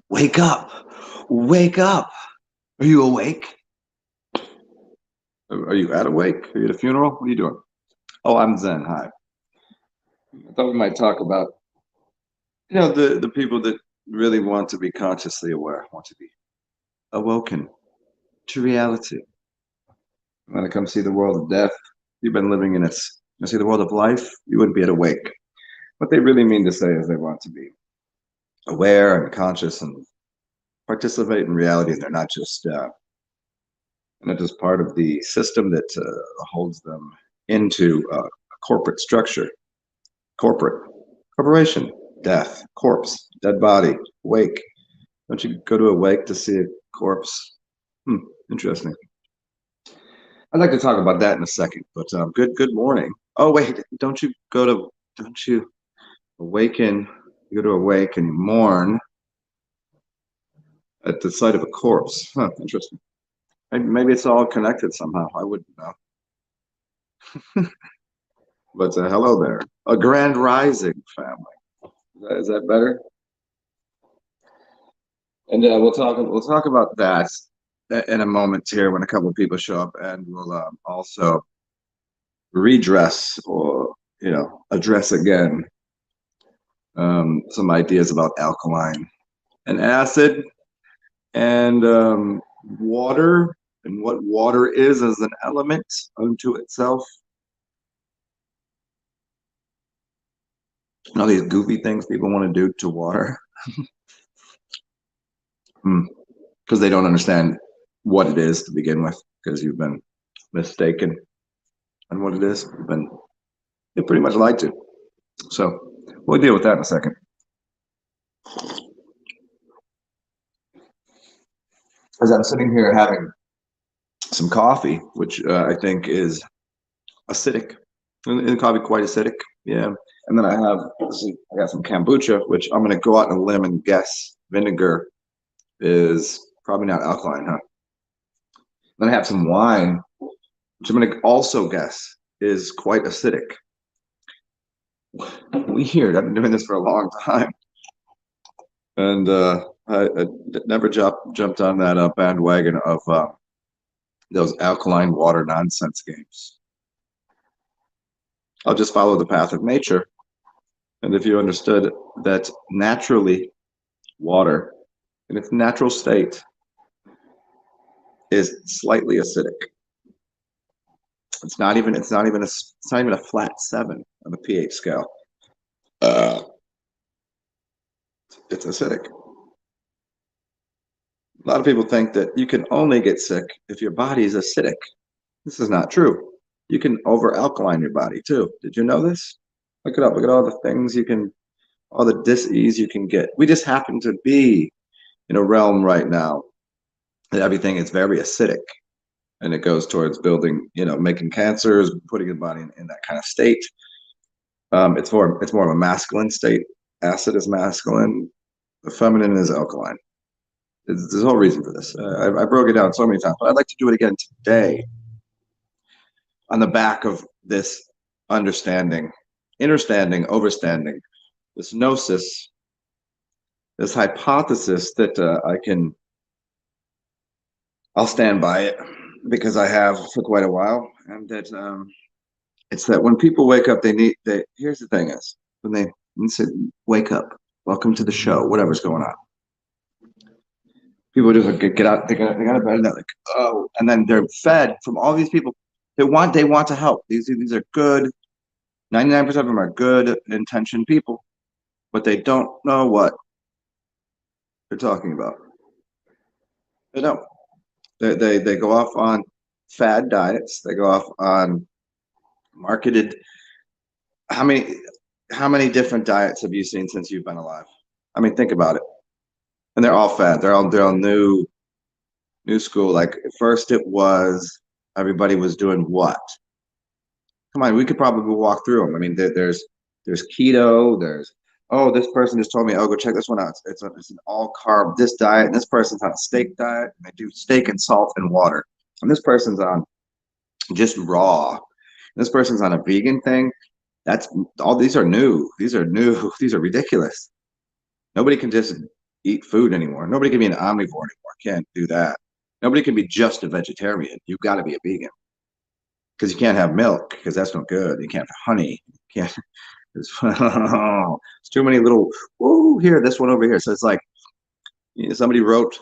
Wake up! Wake up! Are you awake? Are you at awake? Are you at a funeral? What are you doing? Oh, I'm Zen. Hi. I thought we might talk about, the people that really want to be consciously aware, want to be awoken to reality. When it comes to the world of death, you've been living in its, see the world of life, you wouldn't be at awake. What they really mean to say is they want to be aware and conscious and participate in reality, and they're not just part of the system that holds them into a corporate structure. Corporation, death, corpse, dead body, wake. Don't you go to a wake to see a corpse? Interesting. I'd like to talk about that in a second, but good morning. Oh wait, don't you awaken? You go to awake and you mourn at the sight of a corpse. Interesting. Maybe it's all connected somehow. I wouldn't know. But hello there, a grand rising family. Is that better? And we'll talk about that in a moment here when a couple of people show up, and we'll also redress or address again some ideas about alkaline and acid and water and what water is as an element unto itself. All these goofy things people want to do to water because they don't understand what it is to begin with, because you've been mistaken on what it is. You're pretty much lied to. So we'll deal with that in a second. As I'm sitting here having some coffee, which I think is acidic, and coffee quite acidic, yeah. And then I got some kombucha, which I'm going to go out on a limb and guess vinegar is probably not alkaline, huh? Then I have some wine, which I'm going to also guess is quite acidic. Weird. I've been doing this for a long time, and I never jumped on that bandwagon of those alkaline water nonsense games. I'll just follow the path of nature. And if you understood that naturally water in its natural state is slightly acidic. It's not even a flat 7 on the pH scale. It's acidic. A lot of people think that you can only get sick if your body is acidic. This is not true. You can over-alkaline your body too. Did you know this? Look it up. Look at all the things all the dis-ease you can get. We just happen to be in a realm right now that everything is very acidic, and it goes towards building, making cancers, putting the body in that kind of state. It's more of a masculine state. Acid is masculine. The feminine is alkaline. There's a whole reason for this. I broke it down so many times, but I'd like to do it again today on the back of this understanding, understanding, overstanding, this gnosis, this hypothesis that I'll stand by it because I have for quite a while, and that it's that when people wake up, here's the thing is, when they say, wake up, welcome to the show, whatever's going on. People just get out, they got out of bed, and they're like, oh, and then they're fed from all these people. They want to help. These are good. 99% of them are good intentioned people, but they don't know what they're talking about. They don't. They go off on fad diets. They go off on marketed. How many different diets have you seen since you've been alive? I mean, think about it. And they're all fad. They're all new school. Like first it was everybody was doing what? Come on, we could probably walk through them. I mean, there's keto. This person just told me, go check this one out. It's an all carb this diet, and this person's on a steak diet, and they do steak and salt and water. And this person's on just raw. This person's on a vegan thing. That's all. These are new. These are ridiculous. Nobody can just eat food anymore. Nobody can be an omnivore anymore. Can't do that. Nobody can be just a vegetarian. You've got to be a vegan because you can't have milk because that's no good. You can't have honey. You can't. It's too many little. Woo, here, this one over here. So it's like somebody wrote.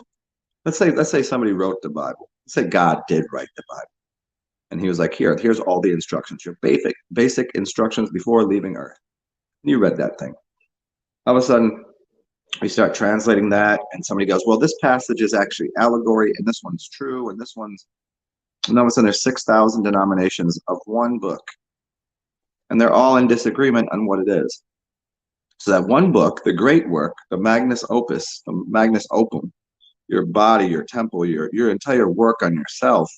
Let's say somebody wrote the Bible. Let's say God did write the Bible, and he was like, here's all the instructions, your basic instructions before leaving Earth. And you read that thing. All of a sudden, we start translating that, and somebody goes, well, this passage is actually allegory, and this one's true, and this one's, and all of a sudden there's 6,000 denominations of one book, and they're all in disagreement on what it is. So that one book, the great work, the magnus opus, the magnus opum, your body, your temple, your entire work on yourself,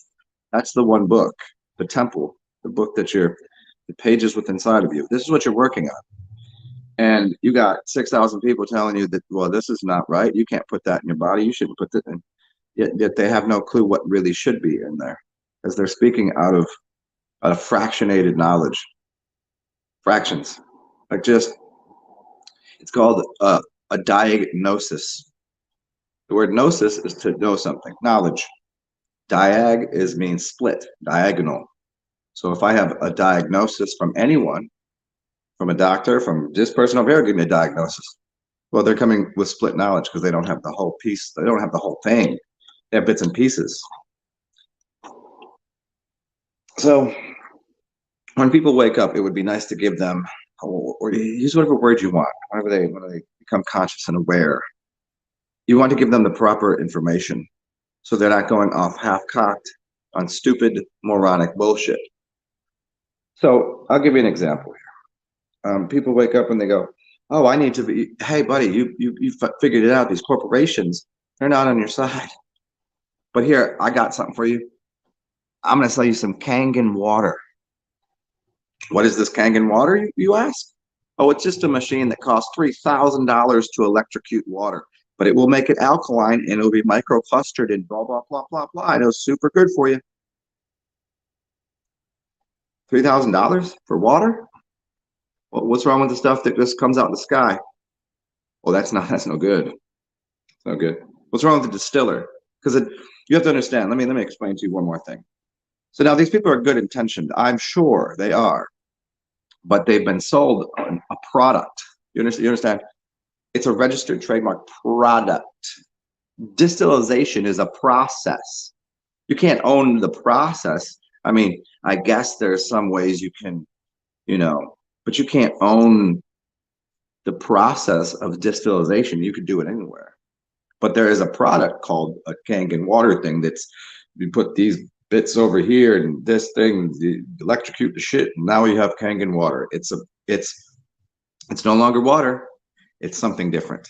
that's the one book, the temple, the book that the pages within inside of you. This is what you're working on. And you got 6,000 people telling you that, well, this is not right. You can't put that in your body. You shouldn't put that in. Yet they have no clue what really should be in there, as they're speaking out of fractionated knowledge. Fractions, like it's called a diagnosis. The word gnosis is to know something, knowledge. Diag means split, diagonal. So if I have a diagnosis from anyone, from a doctor, from this person over here, give me a diagnosis. Well, they're coming with split knowledge because they don't have the whole piece. They don't have the whole thing. They have bits and pieces. So when people wake up, it would be nice to give them, or use whatever word you want, whenever they become conscious and aware. You want to give them the proper information so they're not going off half-cocked on stupid, moronic bullshit. So I'll give you an example here. People wake up and they go, oh, I need to be, hey, buddy, you figured it out. These corporations, they're not on your side. But here, I got something for you. I'm going to sell you some Kangen water. What is this Kangen water, you ask? Oh, it's just a machine that costs $3,000 to electrocute water, but it will make it alkaline and it'll be microclustered and blah, blah, blah, blah, blah. I know, super good for you. $3,000 for water? Well, what's wrong with the stuff that just comes out in the sky? Well, that's no good. It's no good. What's wrong with the distiller? Because you have to understand. Let me explain to you one more thing. So now these people are good intentioned. I'm sure they are, but they've been sold a product. You understand? It's a registered trademark product. Distillation is a process. You can't own the process. I mean, I guess there's some ways you can, but you can't own the process of distillation. You could do it anywhere. But there is a product called a Kangen water thing that's, you put these bits over here and this thing, you electrocute the shit, and now you have Kangen water. It's no longer water. It's something different.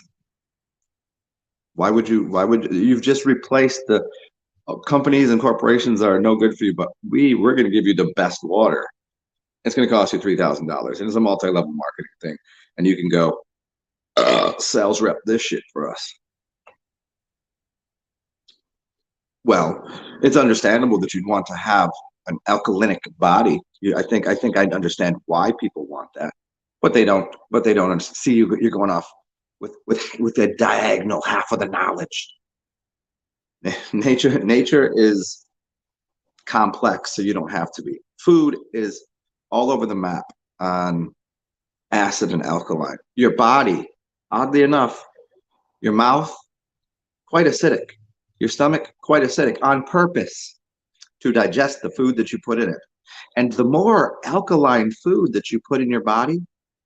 Why would you've just replaced the companies and corporations that are no good for you, but we're going to give you the best water. It's going to cost you $3,000, and it's a multi-level marketing thing. And you can go, sales rep this shit for us. Well, it's understandable that you'd want to have an alkalinic body. I think I'd understand why people want that, but they don't. But they don't see you. You're going off with the diagonal half of the knowledge. Nature is complex, so you don't have to be. Food is all over the map on acid and alkaline. Your body, oddly enough, your mouth, quite acidic. Your stomach, quite acidic, on purpose to digest the food that you put in it. And the more alkaline food that you put in your body,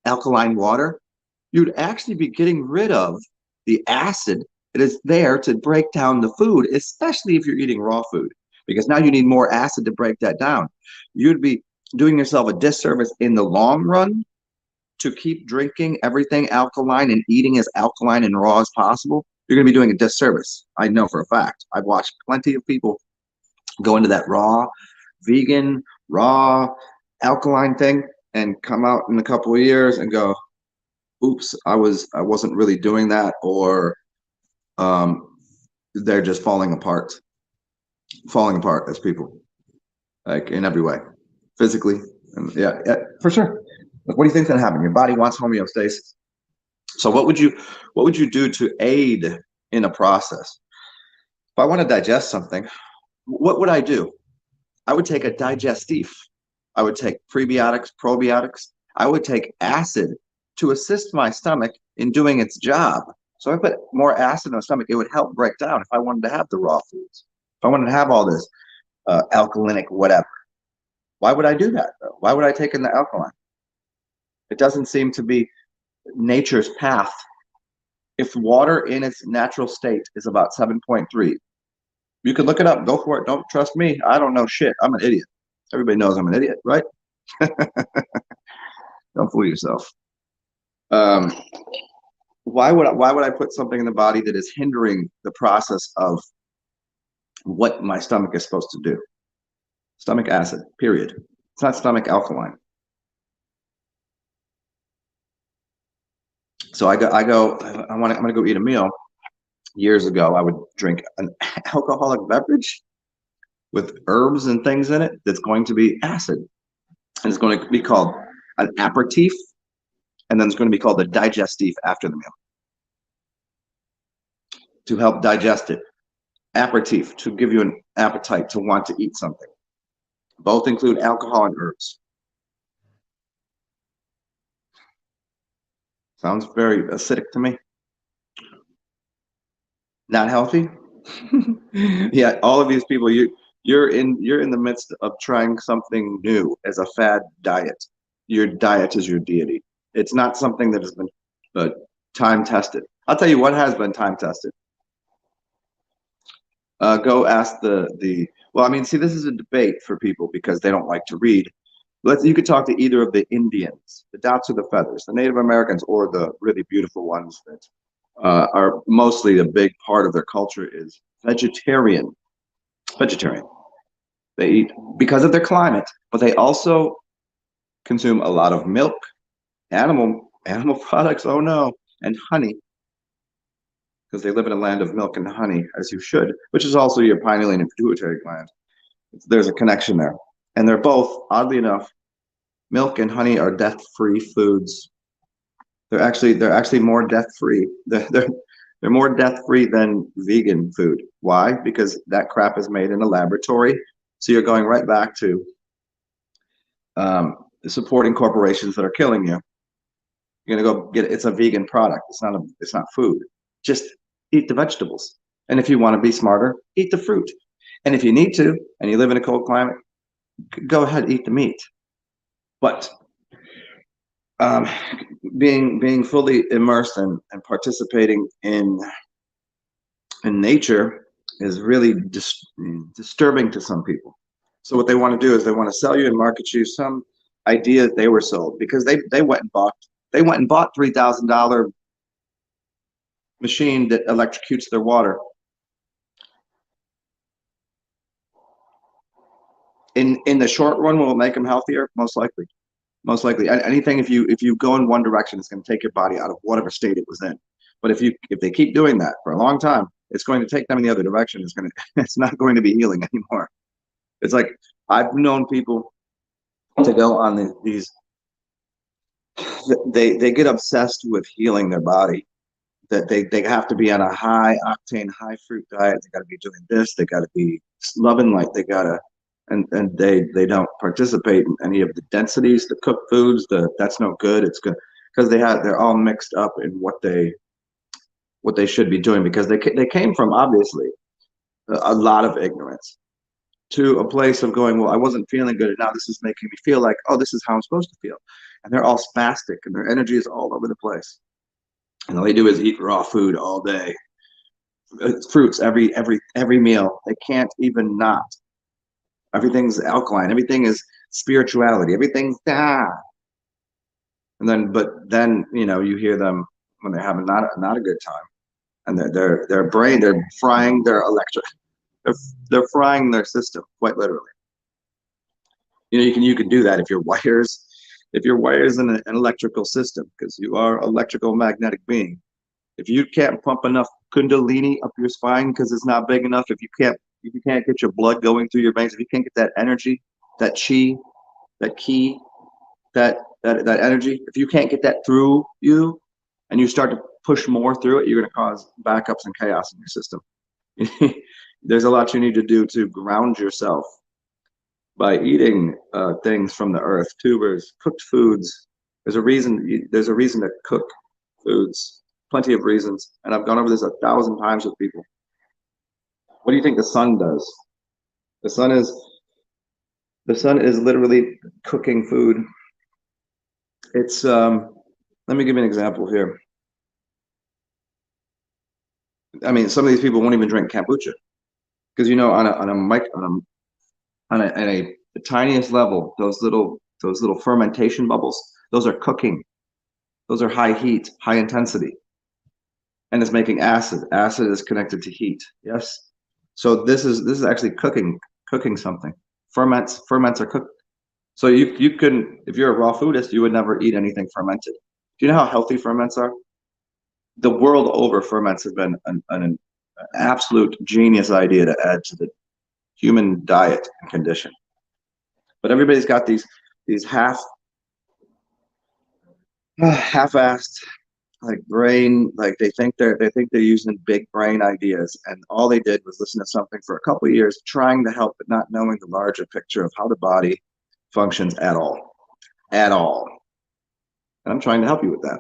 alkaline water, you'd actually be getting rid of the acid that is there to break down the food, especially if you're eating raw food, because now you need more acid to break that down. You'd be doing yourself a disservice in the long run to keep drinking everything alkaline and eating as alkaline and raw as possible. You're going to be doing a disservice. I know for a fact. I've watched plenty of people go into that vegan, raw, alkaline thing and come out in a couple of years and go, oops, I wasn't really doing that, or they're just falling apart as people, like in every way, physically. And yeah, for sure. Like, what do you think's going to happen? Your body wants homeostasis. So what would you do to aid in a process? If I want to digest something, what would I do? I would take a digestif. I would take prebiotics, probiotics. I would take acid to assist my stomach in doing its job. So if I put more acid in my stomach, it would help break down if I wanted to have the raw foods. If I wanted to have all this alkalinic whatever. Why would I do that, though? Why would I take in the alkaline? It doesn't seem to be nature's path. If water in its natural state is about 7.3, you can look it up. Go for it. Don't trust me. I don't know shit. I'm an idiot. Everybody knows I'm an idiot, right? Don't fool yourself. Um, why would I put something in the body that is hindering the process of what my stomach is supposed to do? Stomach acid, period. It's not stomach alkaline. So I'm gonna go eat a meal. Years ago, I would drink an alcoholic beverage with herbs and things in it that's going to be acid. And it's going to be called an aperitif, and then it's going to be called a digestif after the meal to help digest it. Aperitif, to give you an appetite to want to eat something. Both include alcohol and herbs. Sounds very acidic to me. Not healthy. Yeah, all of these people, you're in the midst of trying something new as a fad diet. Your diet is your deity. It's not something that has been time tested. I'll tell you what has been time tested. Go ask the. Well, I mean, see, this is a debate for people because they don't like to read. You could talk to either of the Indians, the dots or the feathers, the Native Americans, or the really beautiful ones that are mostly a big part of their culture is vegetarian. Vegetarian. They eat because of their climate, but they also consume a lot of milk, animal products. Oh no, and honey, because they live in a land of milk and honey, as you should, which is also your pineal and pituitary gland. There's a connection there, and they're both, oddly enough, milk and honey are death-free foods. They're actually more death-free. They're more death-free than vegan food. Why? Because that crap is made in a laboratory. So you're going right back to supporting corporations that are killing you. You're gonna go get it. It's a vegan product. It's not food. Just eat the vegetables. And if you want to be smarter, eat the fruit. And if you need to, and you live in a cold climate, go ahead, eat the meat. But being fully immersed and participating in nature is really disturbing to some people. So what they want to do is they want to sell you and market you some idea that they were sold because they went and bought $3,000 machine that electrocutes their water. In the short run, will it make them healthier? Most likely. Most likely. Anything, if you go in one direction, it's going to take your body out of whatever state it was in. But if they keep doing that for a long time, it's going to take them in the other direction. It's not going to be healing anymore. It's like I've known people to go on these. They get obsessed with healing their body. That they have to be on a high octane, high fruit diet. They got to be doing this. They got to be loving like they gotta. And they don't participate in any of the densities, the cooked foods. That's no good. It's good because they're all mixed up in what they should be doing because they came from obviously a lot of ignorance to a place of going, well, I wasn't feeling good, and now this is making me feel like, oh, this is how I'm supposed to feel, and they're all spastic and their energy is all over the place, and all they do is eat raw food all day, fruits every meal. They can't even not. Everything's alkaline. Everything is spirituality. Everything's and then you hear them when they're having not a good time, and their brain, they're frying their they're frying their system quite literally. You can do that if your wires in an electrical system, because you are electrical magnetic being. If you can't pump enough kundalini up your spine because it's not big enough, if you can't get your blood going through your veins, if you can't get that energy, that chi, that ki, that energy, if you can't get that through you, and you start to push more through it, you're going to cause backups and chaos in your system. There's a lot you need to do to ground yourself by eating things from the earth, tubers, cooked foods. There's a reason. There's a reason to cook foods. Plenty of reasons, and I've gone over this 1,000 times with people. What do you think the sun does? The sun is literally cooking food. It's let me give you an example here. I mean, some of these people won't even drink kombucha because on the tiniest level, those little fermentation bubbles, those are cooking. Those are high heat, high intensity, and it's making acid. Acid is connected to heat. Yes. So this is actually cooking something. Ferments are cooked. So you couldn't, if you're a raw foodist, you would never eat anything fermented. Do you know how healthy ferments are? The world over, ferments have been an absolute genius idea to add to the human diet and condition. But everybody's got these half-assed like brain, like they think they're using big brain ideas, and all they did was listen to something for a couple of years, trying to help, but not knowing the larger picture of how the body functions at all. And I'm trying to help you with that.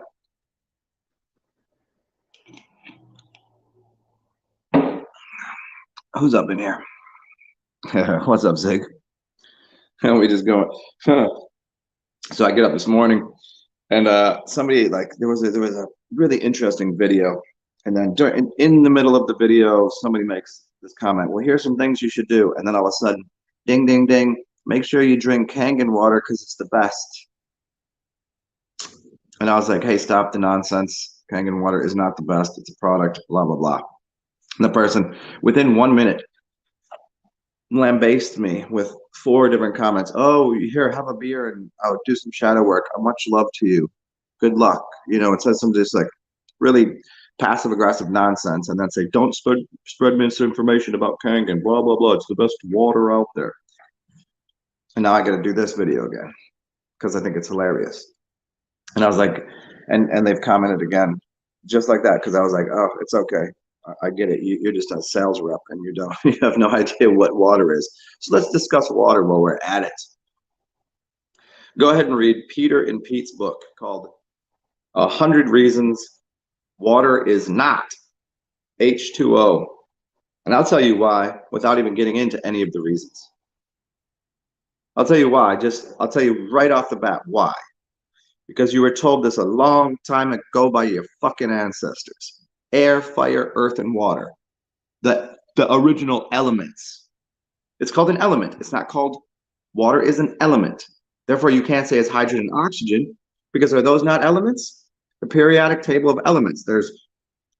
Who's up in here? What's up, Zig? And we just go. So I get up this morning, and somebody, like, there was a really interesting video, and then in the middle of the video, somebody makes this comment. Well, here's some things you should do, and then all of a sudden, ding, ding, ding. Make sure you drink Kangen water because it's the best. And I was like, hey, stop the nonsense. Kangen water is not the best. It's a product. Blah blah blah. And the person, within 1 minute, lambasted me with 4 different comments. Oh, here, have a beer and I'll do some shadow work. Much love to you. Good luck. You know, it says some just like really passive aggressive nonsense, and then say, don't spread misinformation about Kangen. Blah blah blah. It's the best water out there. And now I got to do this video again because I think it's hilarious. And I was like, and they've commented again, just like that, because I was like, oh, it's okay. I get it. You're just a sales rep, and you have no idea what water is. So let's discuss water while we're at it. Go ahead and read Peter and Pete's book called 100 Reasons Water is Not H2O. And I'll tell you why without even getting into any of the reasons. I'll tell you why. I'll tell you right off the bat why. Because you were told this a long time ago by your fucking ancestors. Air, fire, earth, and water. The original elements. It's called an element. It's not called, water is an element. Therefore, you can't say it's hydrogen and oxygen, because are those not elements? The periodic table of elements. There's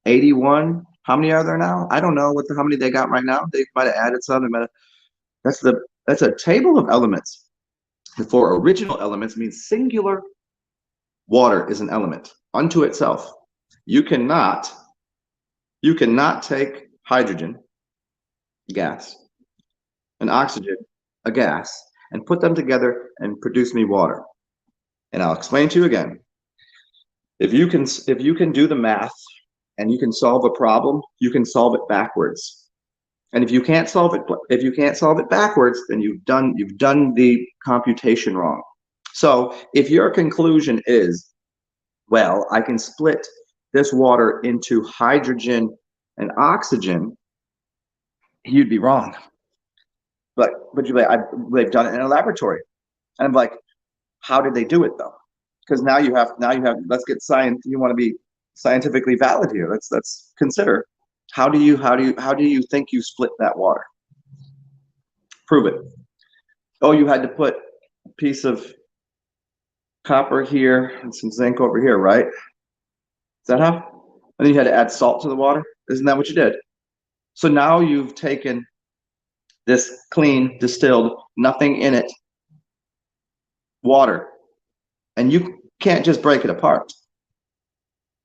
81. How many are there now? I don't know how many they got right now. They might have added some. That's a table of elements. Therefore, original elements means singular. Water is an element unto itself. You cannot take hydrogen, gas, and oxygen, a gas, and put them together and produce me water. And I'll explain to you again. If you can do the math and you can solve a problem, you can solve it backwards. And if you can't solve it backwards, then you've done the computation wrong. So if your conclusion is, well, I can split this water into hydrogen and oxygen, you'd be wrong. But you'd be like, they've done it in a laboratory. And I'm like, how did they do it though? Because now you have, let's get science. You want to be scientifically valid here. Let's consider, how do you think you split that water? Prove it. Oh, you had to put a piece of copper here and some zinc over here, right? Is that how? And then you had to add salt to the water. Isn't that what you did? So now you've taken this clean, distilled, nothing in it water, and you can't just break it apart.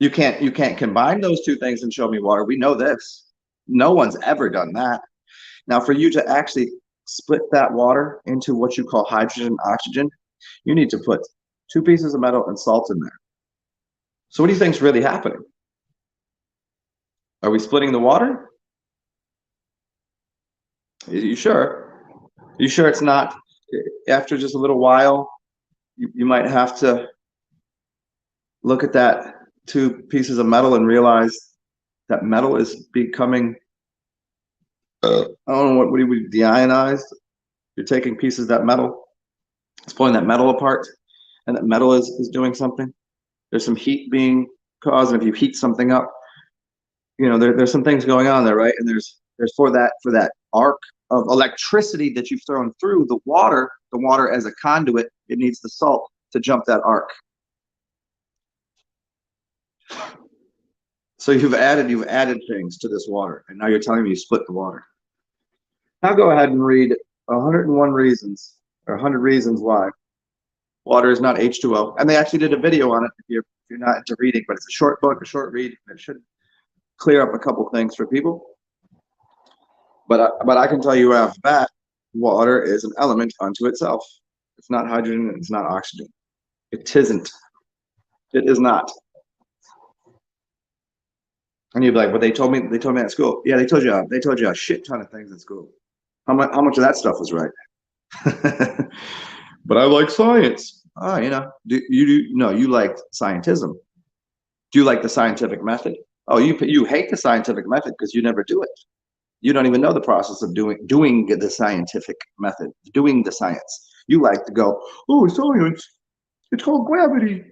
You can't combine those two things and show me water. We know this. No one's ever done that. Now, for you to actually split that water into what you call hydrogen and oxygen, you need to put 2 pieces of metal and salt in there. So what do you think's really happening? Are we splitting the water? You sure? You sure it's not? After just a little while, you might have to look at that two pieces of metal and realize that metal is becoming, I don't know, what do we deionized? You're taking pieces of that metal, it's pulling that metal apart, and that metal is doing something. There's some heat being caused, and if you heat something up, there's some things going on there, right? And there's for that arc of electricity that you've thrown through the water as a conduit, it needs the salt to jump that arc. So you've added things to this water, and now you're telling me you split the water. Now go ahead and read 101 reasons or 100 reasons why water is not H2O. And they actually did a video on it if you're not into reading, but it's a short book, a short read, and it should clear up a couple things for people. But I can tell you right off the bat, water is an element unto itself. It's not hydrogen, it's not oxygen. It isn't. It is not. And you'd be like, "But they told me at school." Yeah, they told you a shit ton of things in school. How much of that stuff was right? But I like science. Oh, you like scientism. Do you like the scientific method? Oh, you hate the scientific method because you never do it. You don't even know the process of doing the scientific method, doing the science. You like to go, "Oh, science, it's called gravity."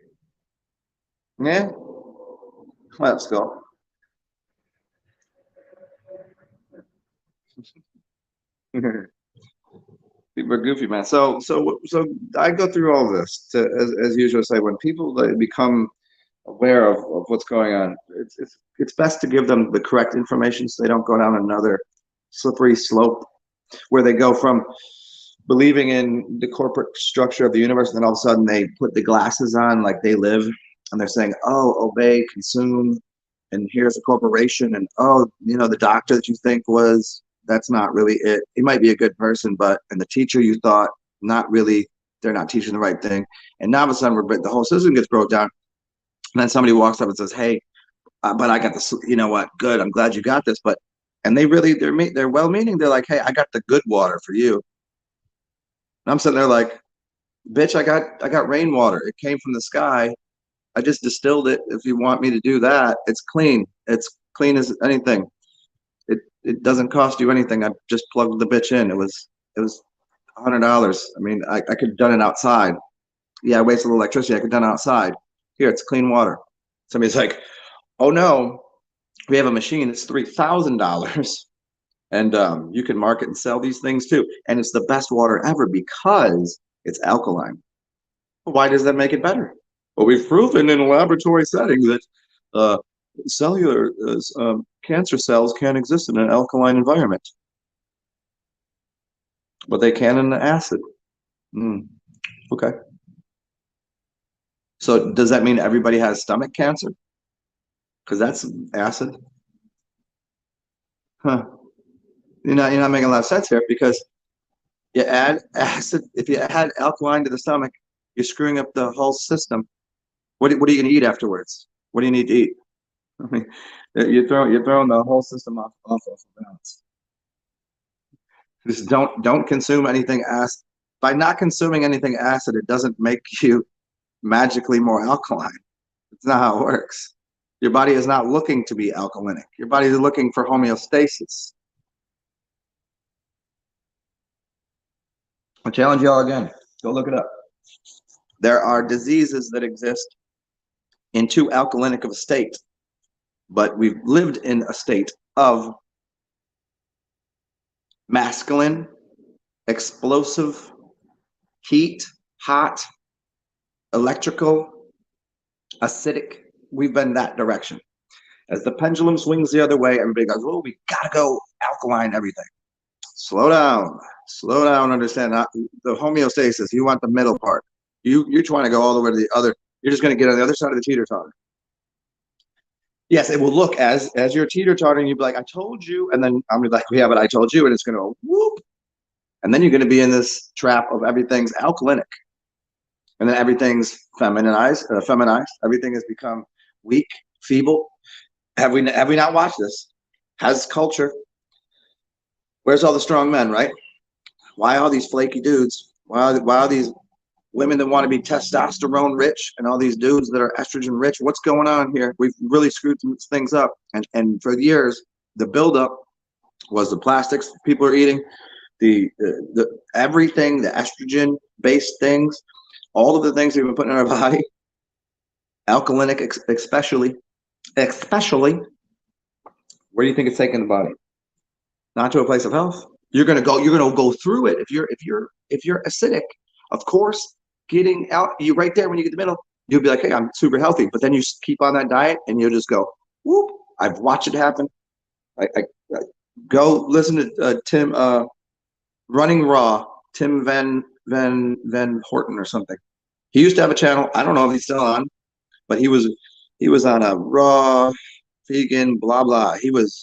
Yeah, let's go. People are goofy, man. So I go through all this to, as usual, say when people become aware of what's going on, it's best to give them the correct information so they don't go down another slippery slope where they go from believing in the corporate structure of the universe, and then all of a sudden they put the glasses on like they live, and they're saying, "Oh, obey, consume, and here's a corporation," and "Oh, the doctor that you think was." That's not really it. He might be a good person, and the teacher you thought, not really, they're not teaching the right thing. And now all of a sudden, the whole system gets broke down. And then somebody walks up and says, "Hey, but I got this, you know what? Good. I'm glad you got this." And they're well-meaning. They're like, "Hey, I got the good water for you." And I'm sitting there like, "Bitch, I got rainwater. It came from the sky. I just distilled it. If you want me to do that, it's clean. It's clean as anything. It doesn't cost you anything. I just plugged the bitch in. It was $100. I mean, I could have done it outside. Yeah, I wasted a little electricity. I could have done it outside. Here, it's clean water." Somebody's like, "Oh no, we have a machine. It's $3,000, and you can market and sell these things too. And it's the best water ever because it's alkaline." Why does that make it better? Well, we've proven in a laboratory setting that cellular cancer cells can't exist in an alkaline environment, but they can in an acid. Okay. So does that mean everybody has stomach cancer? Because that's acid. Huh. You're not making a lot of sense here because you add acid. If you add alkaline to the stomach, you're screwing up the whole system. What are you going to eat afterwards? What do you need to eat? I mean, you're throwing the whole system off balance. Just don't consume anything acid. By not consuming anything acid, it doesn't make you magically more alkaline. It's not how it works. Your body is not looking to be alkalinic. Your body is looking for homeostasis. I challenge y'all again. Go look it up. There are diseases that exist in too alkalinic of a state, but we've lived in a state of masculine, explosive, heat, hot, electrical, acidic. We've been that direction. As the pendulum swings the other way, everybody goes, "Oh, we gotta go alkaline everything." Slow down, understand the homeostasis. You want the middle part. You're trying to go all the way to the other. You're just going to get on the other side of the teeter-totter. Yes, it will look as you're teeter-totter, and you'd be like, "I told you," and then I'm like, "Yeah, but I told you," and it's going to go whoop, and then you're going to be in this trap of everything's alkalinic, and then everything's feminized. Everything has become weak, feeble. Have we not watched this? Has culture. Where's all the strong men, right? Why all these flaky dudes? Why are these women that want to be testosterone rich and all these dudes that are estrogen rich? What's going on here? We've really screwed some things up. And for years, the buildup was the plastics people are eating, the everything, the estrogen based things, all of the things we've been putting in our body, alkalinic especially. Where do you think it's taking the body? Not to a place of health. You're gonna go through it if you're acidic. Of course, getting out, you right there when you get the middle, you'll be like, hey, I'm super healthy. But then you keep on that diet and you'll just go, whoop. I've watched it happen. I go listen to Tim Running Raw, Tim Van Horton or something. He used to have a channel. I don't know if he's still on, but he was on a raw vegan, blah blah. He was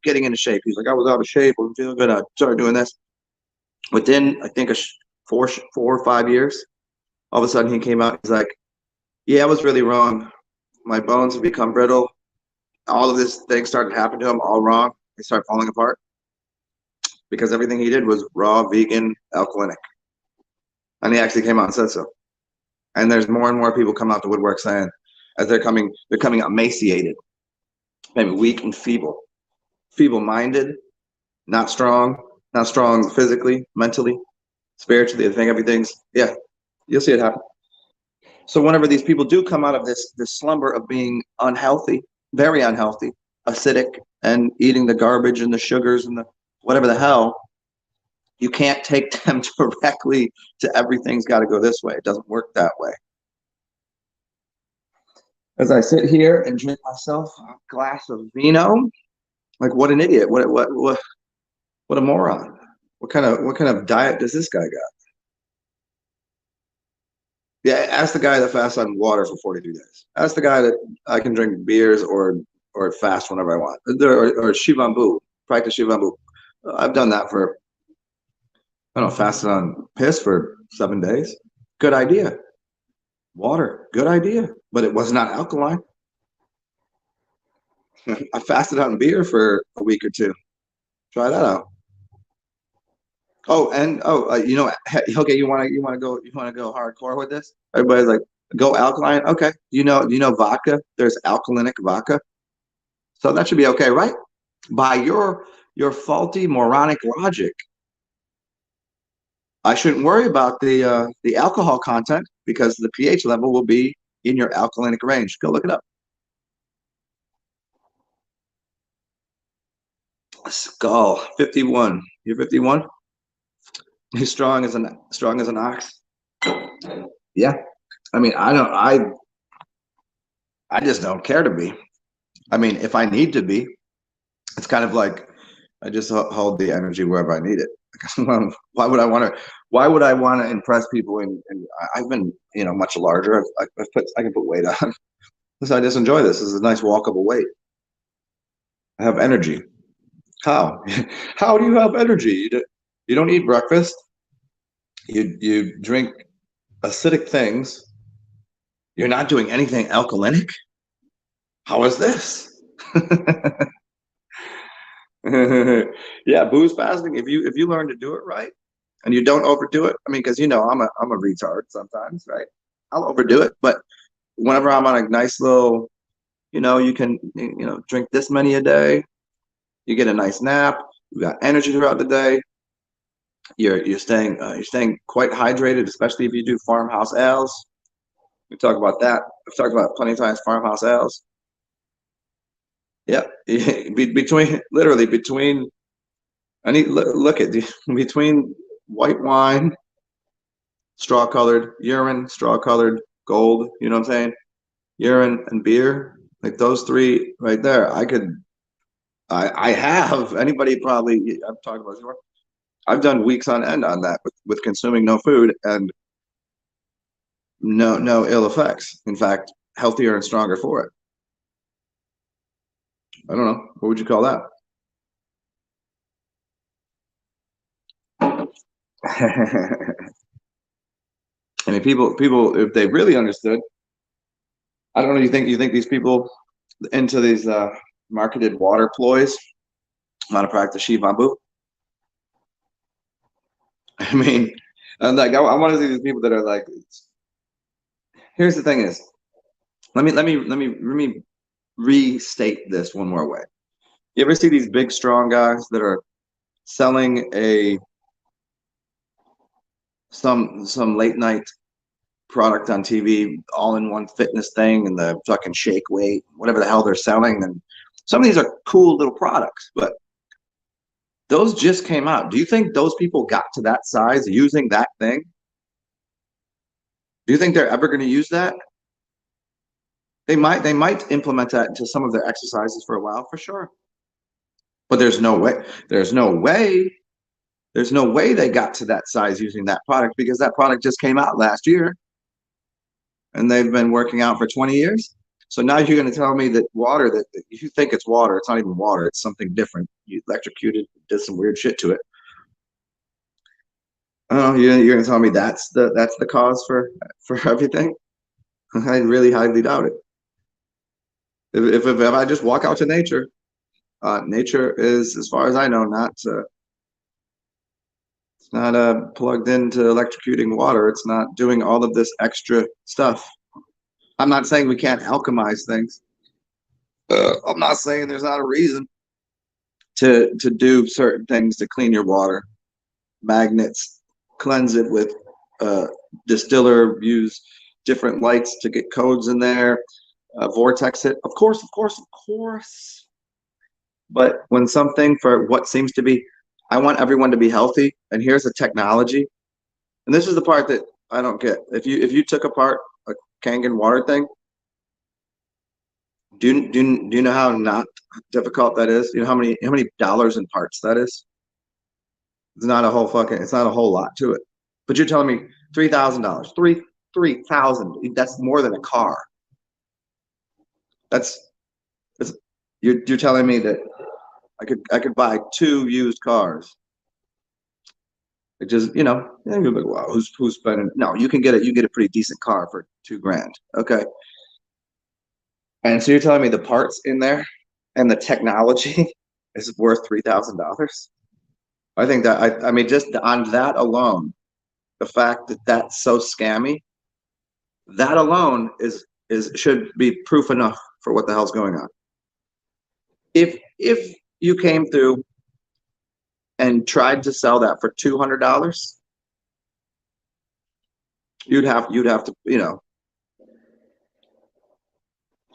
getting into shape. He's like, I was out of shape. I'm feeling good. I started doing this. Within, I think, 4 or 5 years, all of a sudden he came out. He's like, yeah, I was really wrong. My bones have become brittle. All of this thing started happening to him, all wrong. They started falling apart because everything he did was raw, vegan, alkalinic. And he actually came out and said so. And there's more and more people come out the woodwork saying, as they're becoming emaciated, maybe weak and feeble-minded, not strong physically, mentally, spiritually. I think everything's, yeah, you'll see it happen. So whenever these people do come out of this slumber of being unhealthy, very unhealthy, acidic, and eating the garbage and the sugars and the whatever the hell, you can't take them directly to everything's got to go this way. It doesn't work that way. As I sit here and drink myself a glass of vino, like what an idiot! What a moron! What kind of diet does this guy got? Yeah, ask the guy that fasts on water for 42 days. Ask the guy that I can drink beers or fast whenever I want. Or Shivambu, practice Shivambu. I've done that for, I don't know, fasted on piss for 7 days. Good idea. Water, good idea. But it was not alkaline. I fasted on beer for a week or two. Try that out. Oh, and okay, you want to go hardcore with this? Everybody's like, go alkaline. Okay, you know vodka. There's alkalinic vodka, so that should be okay, right? By your faulty moronic logic, I shouldn't worry about the alcohol content because the pH level will be in your alkalinic range. Go look it up. Skull 51. You're 51. He's strong as an ox. Yeah, I mean, I just don't care to be. I mean, if I need to be, it's kind of like I just hold the energy wherever I need it. Why would I want to? Why would I want to impress people? And I've been, much larger. I can put weight on. So I just enjoy this. This is a nice walkable weight. I have energy. How? How do you have energy? You don't eat breakfast. You drink acidic things. You're not doing anything alkalinic. How is this? Yeah, booze fasting. If you learn to do it right and you don't overdo it, I mean, because I'm a retard sometimes, right? I'll overdo it, but whenever I'm on a nice little, you can drink this many a day. You get a nice nap. You got energy throughout the day. You're staying quite hydrated, especially if you do farmhouse ales. We talk about that. I've talked about plenty of times farmhouse ales. Yeah, between. I need look at between white wine, straw colored urine, straw colored gold. You know what I'm saying? Urine and beer, like those three right there. I have anybody probably. I've talked about this before. I've done weeks on end on that with consuming no food and no ill effects. In fact, healthier and stronger for it. I don't know. What would you call that? I mean, people, if they really understood, I don't know. You think these people into these marketed water ploys want to practice Shivabu? I mean, and like I want to see these people that are like. Here's the thing: is let me restate this one more way. You ever see these big strong guys that are selling some late night product on TV, all in one fitness thing, and the fucking shake weight, whatever the hell they're selling, and some of these are cool little products, but those just came out. Do you think those people got to that size using that thing? Do you think they're ever going to use that? They might implement that into some of their exercises for a while, for sure. But there's no way. There's no way. There's no way they got to that size using that product because that product just came out last year and they've been working out for 20 years. So now you're going to tell me that water, that if you think it's water, it's not even water, it's something different. You electrocuted, did some weird shit to it. Oh, you're going to tell me that's the cause for everything? I really highly doubt it. If I just walk out to nature, nature is, as far as I know, not it's not plugged into electrocuting water. It's not doing all of this extra stuff. I'm not saying we can't alchemize things. I'm not saying there's not a reason to do certain things to clean your water. Magnets, cleanse it with distiller, use different lights to get codes in there, vortex it. Of course, of course, of course. But when something for what seems to be, I want everyone to be healthy, and here's a technology, and this is the part that I don't get. If you took apart a Kangen water thing, do you know how not difficult that is? You know how many dollars in parts that is? It's not a whole lot to it. But you're telling me $3,000, 3,000. That's more than a car. That's you're telling me that I could buy two used cars. It just, yeah, you're like, wow, who's spending? No, you get a pretty decent car for $2,000. Okay. And so you're telling me the parts in there and the technology is worth $3,000? I think that I mean, just on that alone, the fact that that's so scammy, that alone is should be proof enough for what the hell's going on. If you came through and tried to sell that for $200, you'd have to,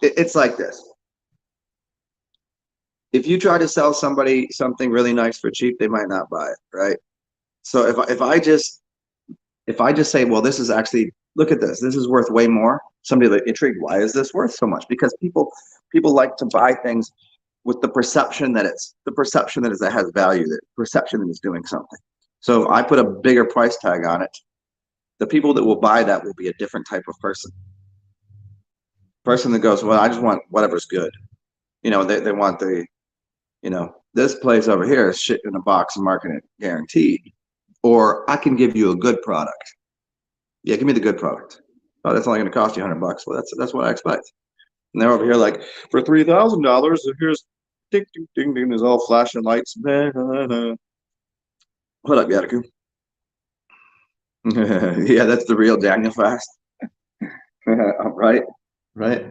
it's like this. If you try to sell somebody something really nice for cheap, they might not buy it, right? So if I just say, well, this is actually, look at this, this is worth way more. Somebody like intrigued, why is this worth so much? Because people like to buy things with the perception that it has value, that perception that it's doing something. So if I put a bigger price tag on it, the people that will buy that will be a different type of person that goes, well, I just want whatever's good. They want this place over here is shit in a box and marketing guaranteed. Or I can give you a good product. Yeah, give me the good product. Oh, that's only going to cost you $100. Well, that's what I expect. And they're over here like, for $3,000, here's ding ding ding ding. There's all flashing lights. What up, Yataku? Yeah, that's the real Daniel fast. Right, right.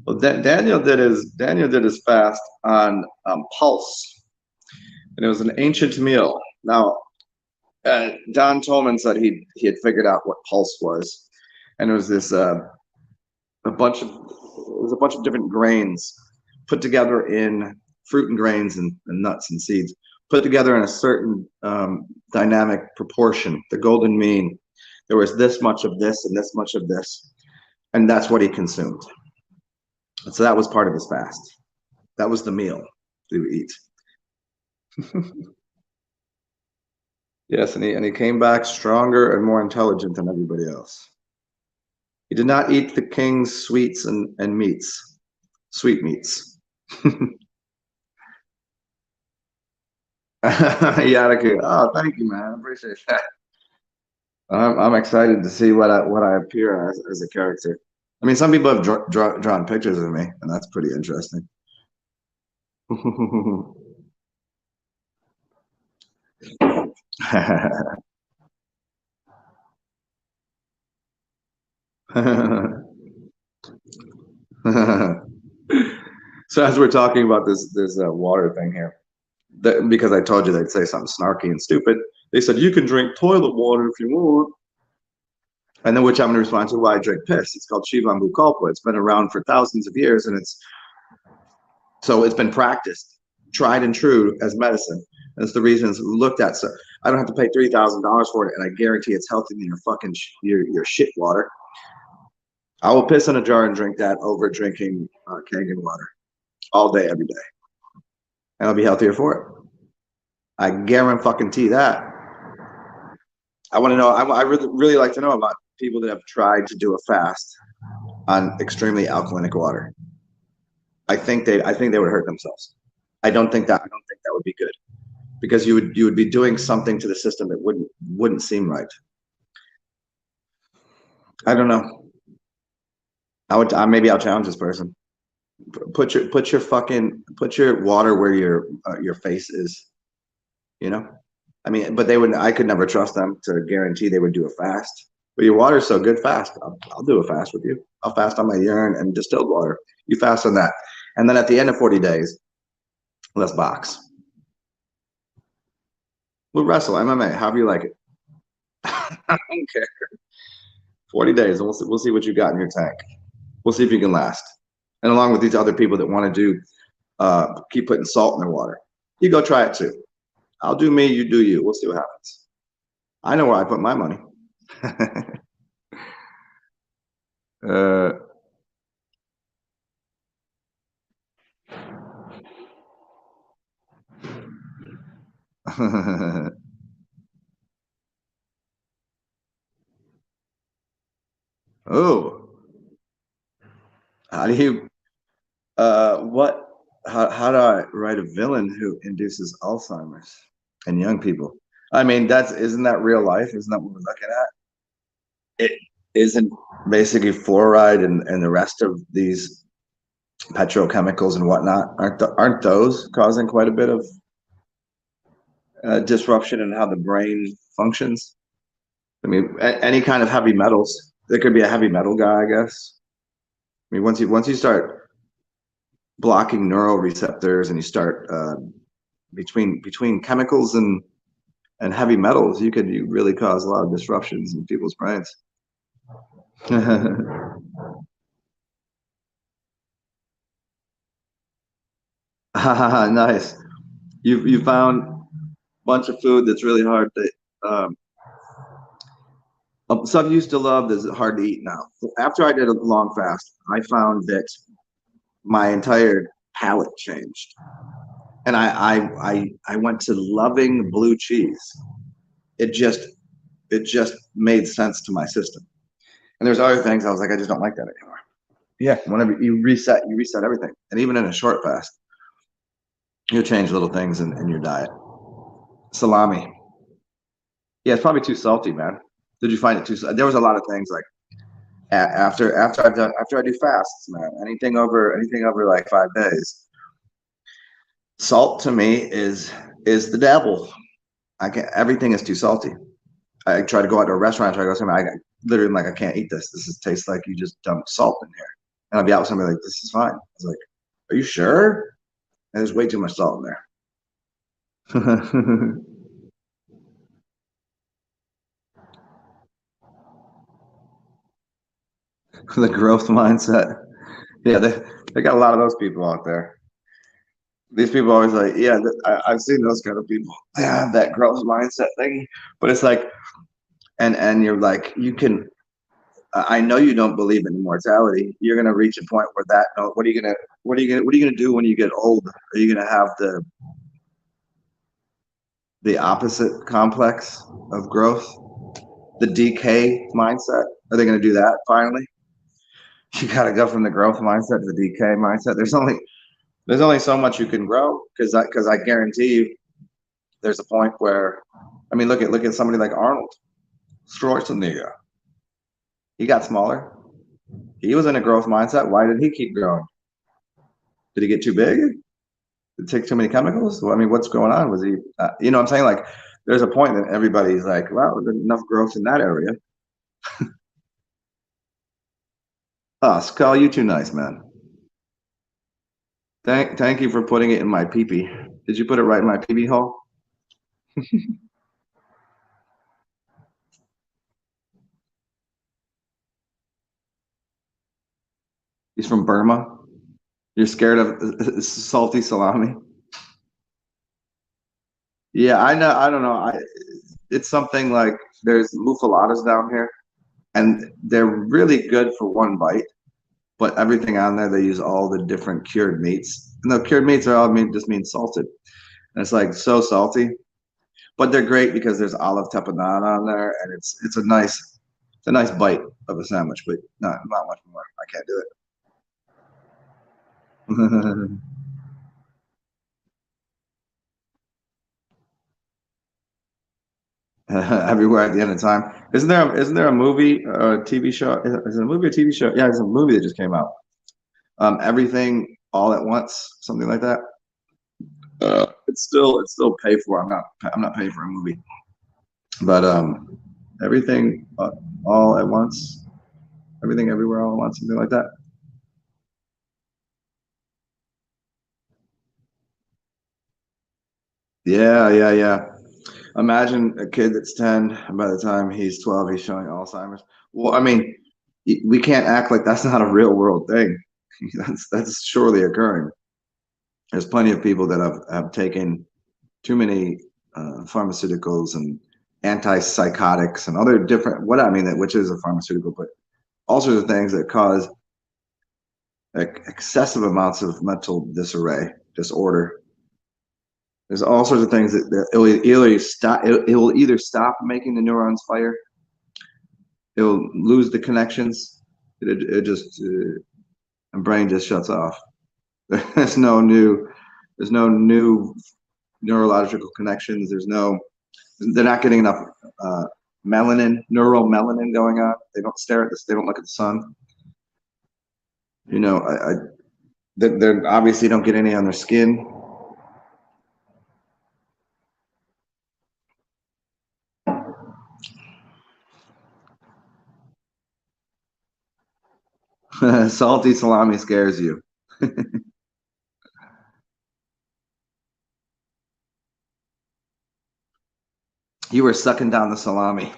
Well, Daniel did his fast on pulse, and it was an ancient meal. Now, Don Tolman said he had figured out what pulse was, and it was this a bunch of different grains put together in fruit and grains and nuts and seeds, put together in a certain dynamic proportion, the golden mean. There was this much of this and this much of this, and that's what he consumed. And so that was part of his fast. That was the meal he would eat. Yes, and he came back stronger and more intelligent than everybody else. He did not eat the king's sweets and meats, sweet meats. Yataku. Oh, thank you, man. I appreciate that. I'm excited to see what I appear as a character. I mean, some people have drawn pictures of me, and that's pretty interesting. So as we're talking about this water thing here, because I told you they'd say something snarky and stupid, they said you can drink toilet water if you want. And then which I'm going to respond to, why I drink piss. It's called Shivambu Kalpa. It's been around for thousands of years, and it's been practiced, tried and true as medicine. And it's the reason it's looked at. So I don't have to pay $3,000 for it, and I guarantee it's healthier than your fucking your shit water. I will piss in a jar and drink that over drinking Kangen water all day, every day, and I'll be healthier for it. I guarantee that. I want to know. I really like to know about people that have tried to do a fast on extremely alkalinic water. I think they would hurt themselves. I don't think that would be good, because you would be doing something to the system that wouldn't seem right. I don't know. Maybe I'll challenge this person. Put your water where your face is. You know, I mean, but I could never trust them to guarantee they would do a fast. But your water's so good, fast. I'll do a fast with you. I'll fast on my urine and distilled water. You fast on that, and then at the end of 40 days, let's box. We'll wrestle MMA. However you like it. I don't care. 40 days, and we'll see what you got in your tank. We'll see if you can last. And along with these other people that want to do, keep putting salt in their water, you go try it too. I'll do me, you do you. We'll see what happens. I know where I put my money. Oh, how do you, how do I write a villain who induces Alzheimer's in young people? I mean, isn't that real life? Isn't that what we're looking at? It isn't basically fluoride and the rest of these petrochemicals and whatnot. Aren't those causing quite a bit of disruption in how the brain functions? I mean, any kind of heavy metals. There could be a heavy metal guy, I guess. I mean, once you start blocking neuroreceptors and you start between chemicals and heavy metals, you really cause a lot of disruptions in people's brains. Nice. You found a bunch of food that's really hard to stuff you used to love that's hard to eat now. After I did a long fast, I found that my entire palate changed, and I went to loving blue cheese. It just made sense to my system. And there's other things I was like, I just don't like that anymore. Yeah, whenever you reset everything, and even in a short fast, you change little things in your diet. Salami. Yeah, it's probably too salty, man. Did you find it too? There was a lot of things like after I do fasts, man. Anything over like 5 days. Salt to me is the devil. I can't. Everything is too salty. I try to go out to a restaurant. Try to go somewhere. I literally am like, I can't eat this. Tastes like you just dumped salt in here. And I'll be out with somebody like, this is fine. I was like, are you sure? And there's way too much salt in there. The growth mindset. Yeah, they got a lot of those people out there. These people always like, yeah, I've seen those kind of people. They have that growth mindset thing, but it's like, and you're like, you can. I know you don't believe in immortality. You're gonna reach a point where that. What are you gonna do when you get old? Are you gonna have the opposite complex of growth, the decay mindset? Are they gonna do that finally? You gotta go from the growth mindset to the decay mindset. There's only so much you can grow, because I guarantee you, there's a point where, I mean, look at somebody like Arnold Schwarzenegger. He got smaller. He was in a growth mindset. Why did he keep growing? Did he get too big? Did it take too many chemicals? Well, I mean, what's going on? Was he, you know what I'm saying? Like, there's a point that everybody's like, well, there's enough growth in that area. Oh, Skull, you too nice, man. Thank you for putting it in my pee-pee. Did you put it right in my pee-pee hole? He's from Burma. You're scared of salty salami? Yeah, I know. I don't know. It's something like there's mufaladas down here, and they're really good for one bite. But everything on there, they use all the different cured meats. And the cured meats are all just mean salted. And it's like so salty, but they're great because there's olive tapenade on there, and it's a nice bite of a sandwich, but not much more. I can't do it. Everywhere at the end of time. Isn't there a movie or a TV show? Is it a movie or TV show? Yeah, it's a movie that just came out. Everything all at once, something like that. It's still paid for. I'm not paying for a movie, but everything all at once, everything everywhere all at once, something like that. Yeah, yeah, yeah. Imagine a kid that's 10, and by the time he's 12, he's showing Alzheimer's. Well, I mean, we can't act like that's not a real world thing. That's surely occurring. There's plenty of people that have taken too many pharmaceuticals and antipsychotics and other different, what I mean, that which is a pharmaceutical, but all sorts of things that cause excessive amounts of mental disorder. There's all sorts of things that it will either stop making the neurons fire, it will lose the connections, it just and brain just shuts off. There's no new there's no new neurological connections. They're not getting enough neural melanin going on. They don't stare at this. They don't look at the sun. You know, they're obviously don't get any on their skin. Salty salami scares you. You were sucking down the salami.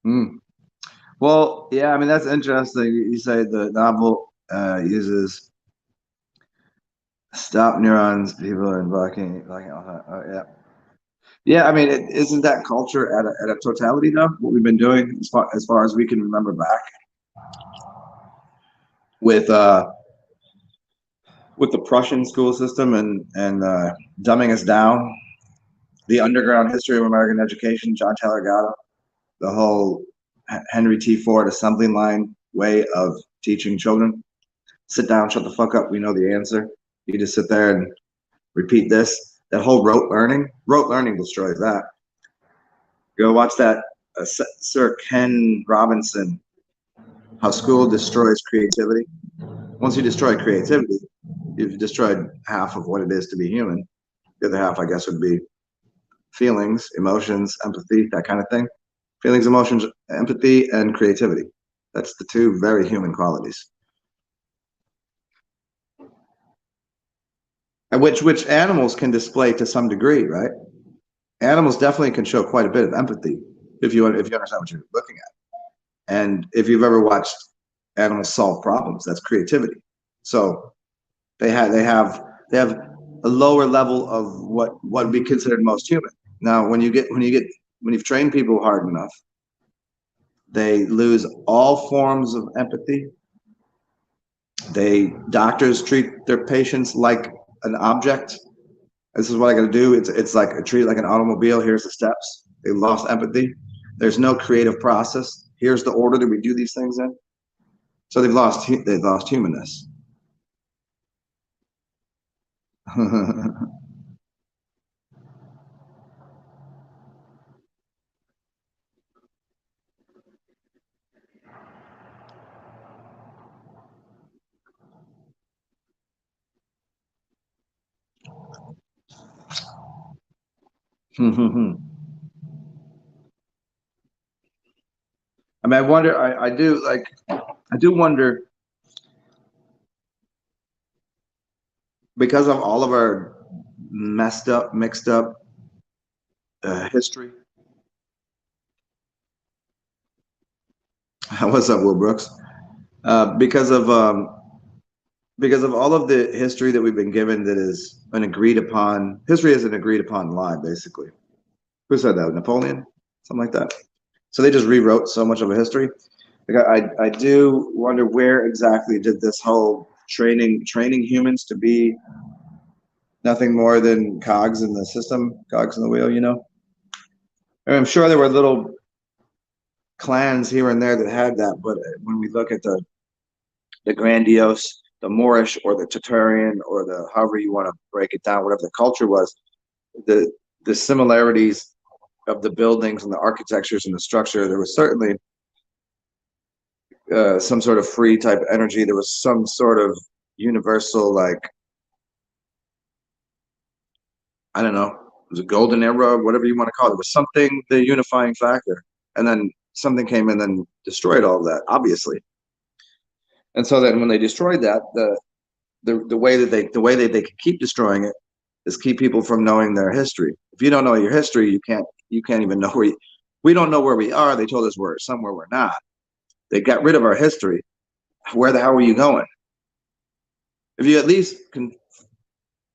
Mm. Well, yeah, I mean that's interesting. You say the novel uses stop neurons, people are blocking, yeah. Yeah, I mean, isn't that culture at a totality though? What we've been doing as far as we can remember back with the Prussian school system and dumbing us down, the underground history of American education, John Taylor Gatto, the whole Henry T. Ford assembly line way of teaching children. Sit down, shut the fuck up. We know the answer. You just sit there and repeat this. That whole rote learning destroys that. Go watch that Sir Ken Robinson, How School Destroys Creativity. Once you destroy creativity, you've destroyed half of what it is to be human. The other half, I guess, would be feelings, emotions, empathy, that kind of thing. Feelings, emotions, empathy, and creativity. That's the two very human qualities. And which animals can display to some degree, right? Animals definitely can show quite a bit of empathy if you understand what you're looking at. And if you've ever watched animals solve problems, that's creativity. So they have a lower level of what would be considered most human. Now, when you've trained people hard enough, they lose all forms of empathy. Doctors treat their patients like an object. This is what I got to do. It's like a treat like an automobile. Here's the steps. They lost empathy. There's no creative process. Here's the order that we do these things in. So they've lost humanness. I mean, I wonder. I do wonder because of all of our messed up, mixed up history. What's up, Will Brooks? Uh, because of um, because of all of the history that we've been given that is an agreed upon history is an agreed upon lie, basically. Who said that? Napoleon? Something like that. So they just rewrote so much of a history. Like I do wonder where exactly did this whole training humans to be nothing more than cogs in the system, cogs in the wheel, you know? And I'm sure there were little clans here and there that had that, but when we look at the grandiose, the Moorish or the Tartarian or the however you want to break it down, whatever the culture was, the the similarities of the buildings and the architectures and the structure, there was certainly some sort of free type energy. There was some sort of universal, like, I don't know, it was a golden era, whatever you want to call it. There was something, the unifying factor. And then something came and then destroyed all of that, obviously. And so then when they destroyed that, the way that they can keep destroying it is keep people from knowing their history. If you don't know your history, you can't even know we don't know where we are. They told us we're somewhere we're not. They got rid of our history. Where the hell are you going? If you at least can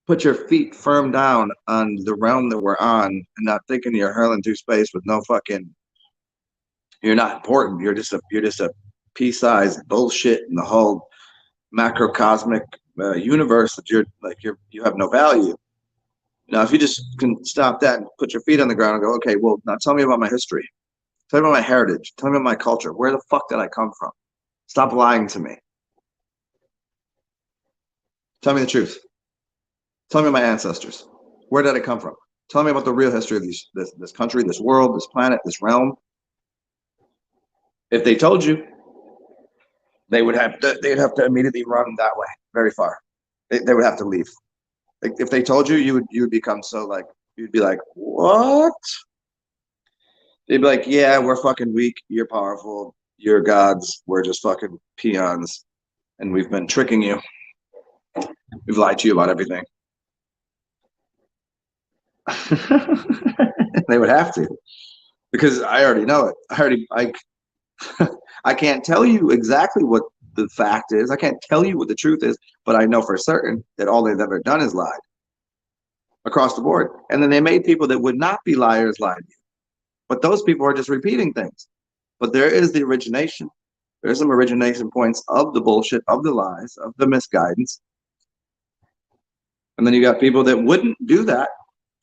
put your feet firm down on the realm that we're on and not thinking you're hurling through space with no fucking, you're not important. You're just a pea-sized bullshit in the whole macrocosmic universe that you have no value. Now, if you just can stop that and put your feet on the ground and go, okay, well, now tell me about my history. Tell me about my heritage. Tell me about my culture. Where the fuck did I come from? Stop lying to me. Tell me the truth. Tell me my ancestors. Where did I come from? Tell me about the real history of this country, this world, this planet, this realm. If they told you, they'd have to immediately run that way, very far. They would have to leave. Like, if they told you, you would become so like you'd be like, what? They'd be like, yeah, we're fucking weak. You're powerful. You're gods. We're just fucking peons, and we've been tricking you. We've lied to you about everything. They would have to because I already know it. I can't tell you exactly what the fact is. I can't tell you what the truth is, but I know for certain that all they've ever done is lied across the board. And then they made people that would not be liars lie to you. But those people are just repeating things. But there is the origination. There's some origination points of the bullshit, of the lies, of the misguidance. And then you got people that wouldn't do that,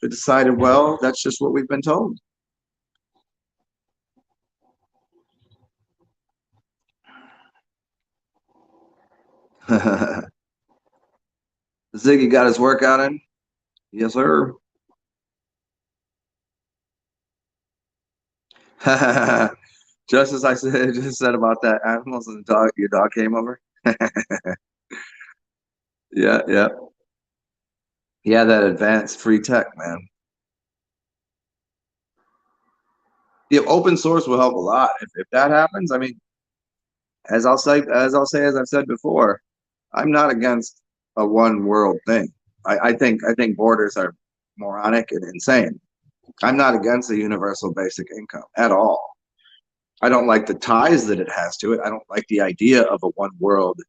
that decided, well, that's just what we've been told. Ziggy got his workout in. Yes, sir. Just as I just said about that animals and the dog, your dog came over. Yeah, yeah, yeah. That advanced free tech, man. Yeah, open source will help a lot. If that happens, I mean, as I've said before, I'm not against a one world thing. I think borders are moronic and insane. I'm not against a universal basic income at all. I don't like the ties that it has to it. I don't like the idea of a one world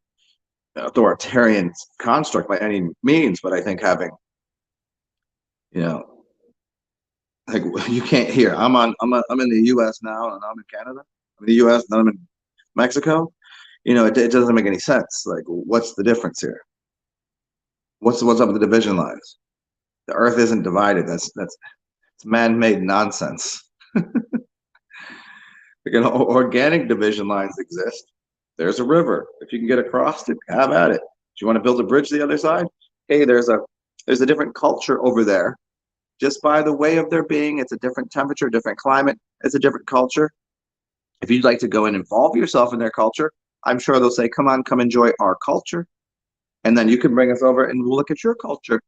authoritarian construct by any means, but I think having, you know, like you can't hear. I'm in the U.S. now, and I'm in Canada. I'm in the U.S. and I'm in Mexico. It doesn't make any sense. Like, what's the difference here? What's up with the division lines? The earth isn't divided. That's it's man-made nonsense. Again, organic division lines exist. There's a river. If you can get across it, have at it. Do you want to build a bridge to the other side? Hey, there's a different culture over there. Just by the way of their being, it's a different temperature, different climate. It's a different culture. If you'd like to go and involve yourself in their culture, I'm sure they'll say, come on, come enjoy our culture. And then you can bring us over and we'll look at your culture.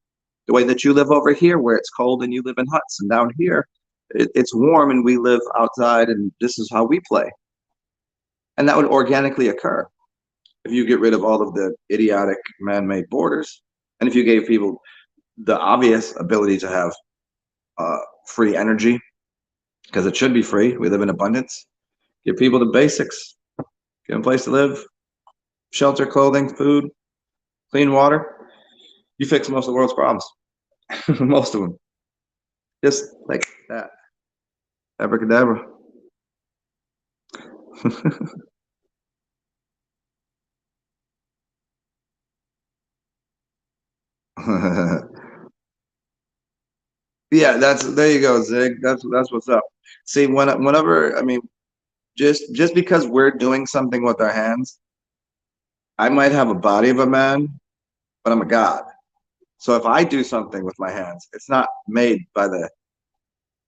The way that you live over here where it's cold and you live in huts, and down here it's warm and we live outside and this is how we play. And that would organically occur if you get rid of all of the idiotic man-made borders, and if you gave people the obvious ability to have free energy, because it should be free. We live in abundance. Give people the basics. Give them a place to live, shelter, clothing, food, clean water. You fix most of the world's problems. Most of them. Just like that. Abracadabra. Yeah, there you go, Zig. That's what's up. See, whenever I mean, just because we're doing something with our hands, I might have a body of a man, but I'm a god. So if I do something with my hands, it's not made by the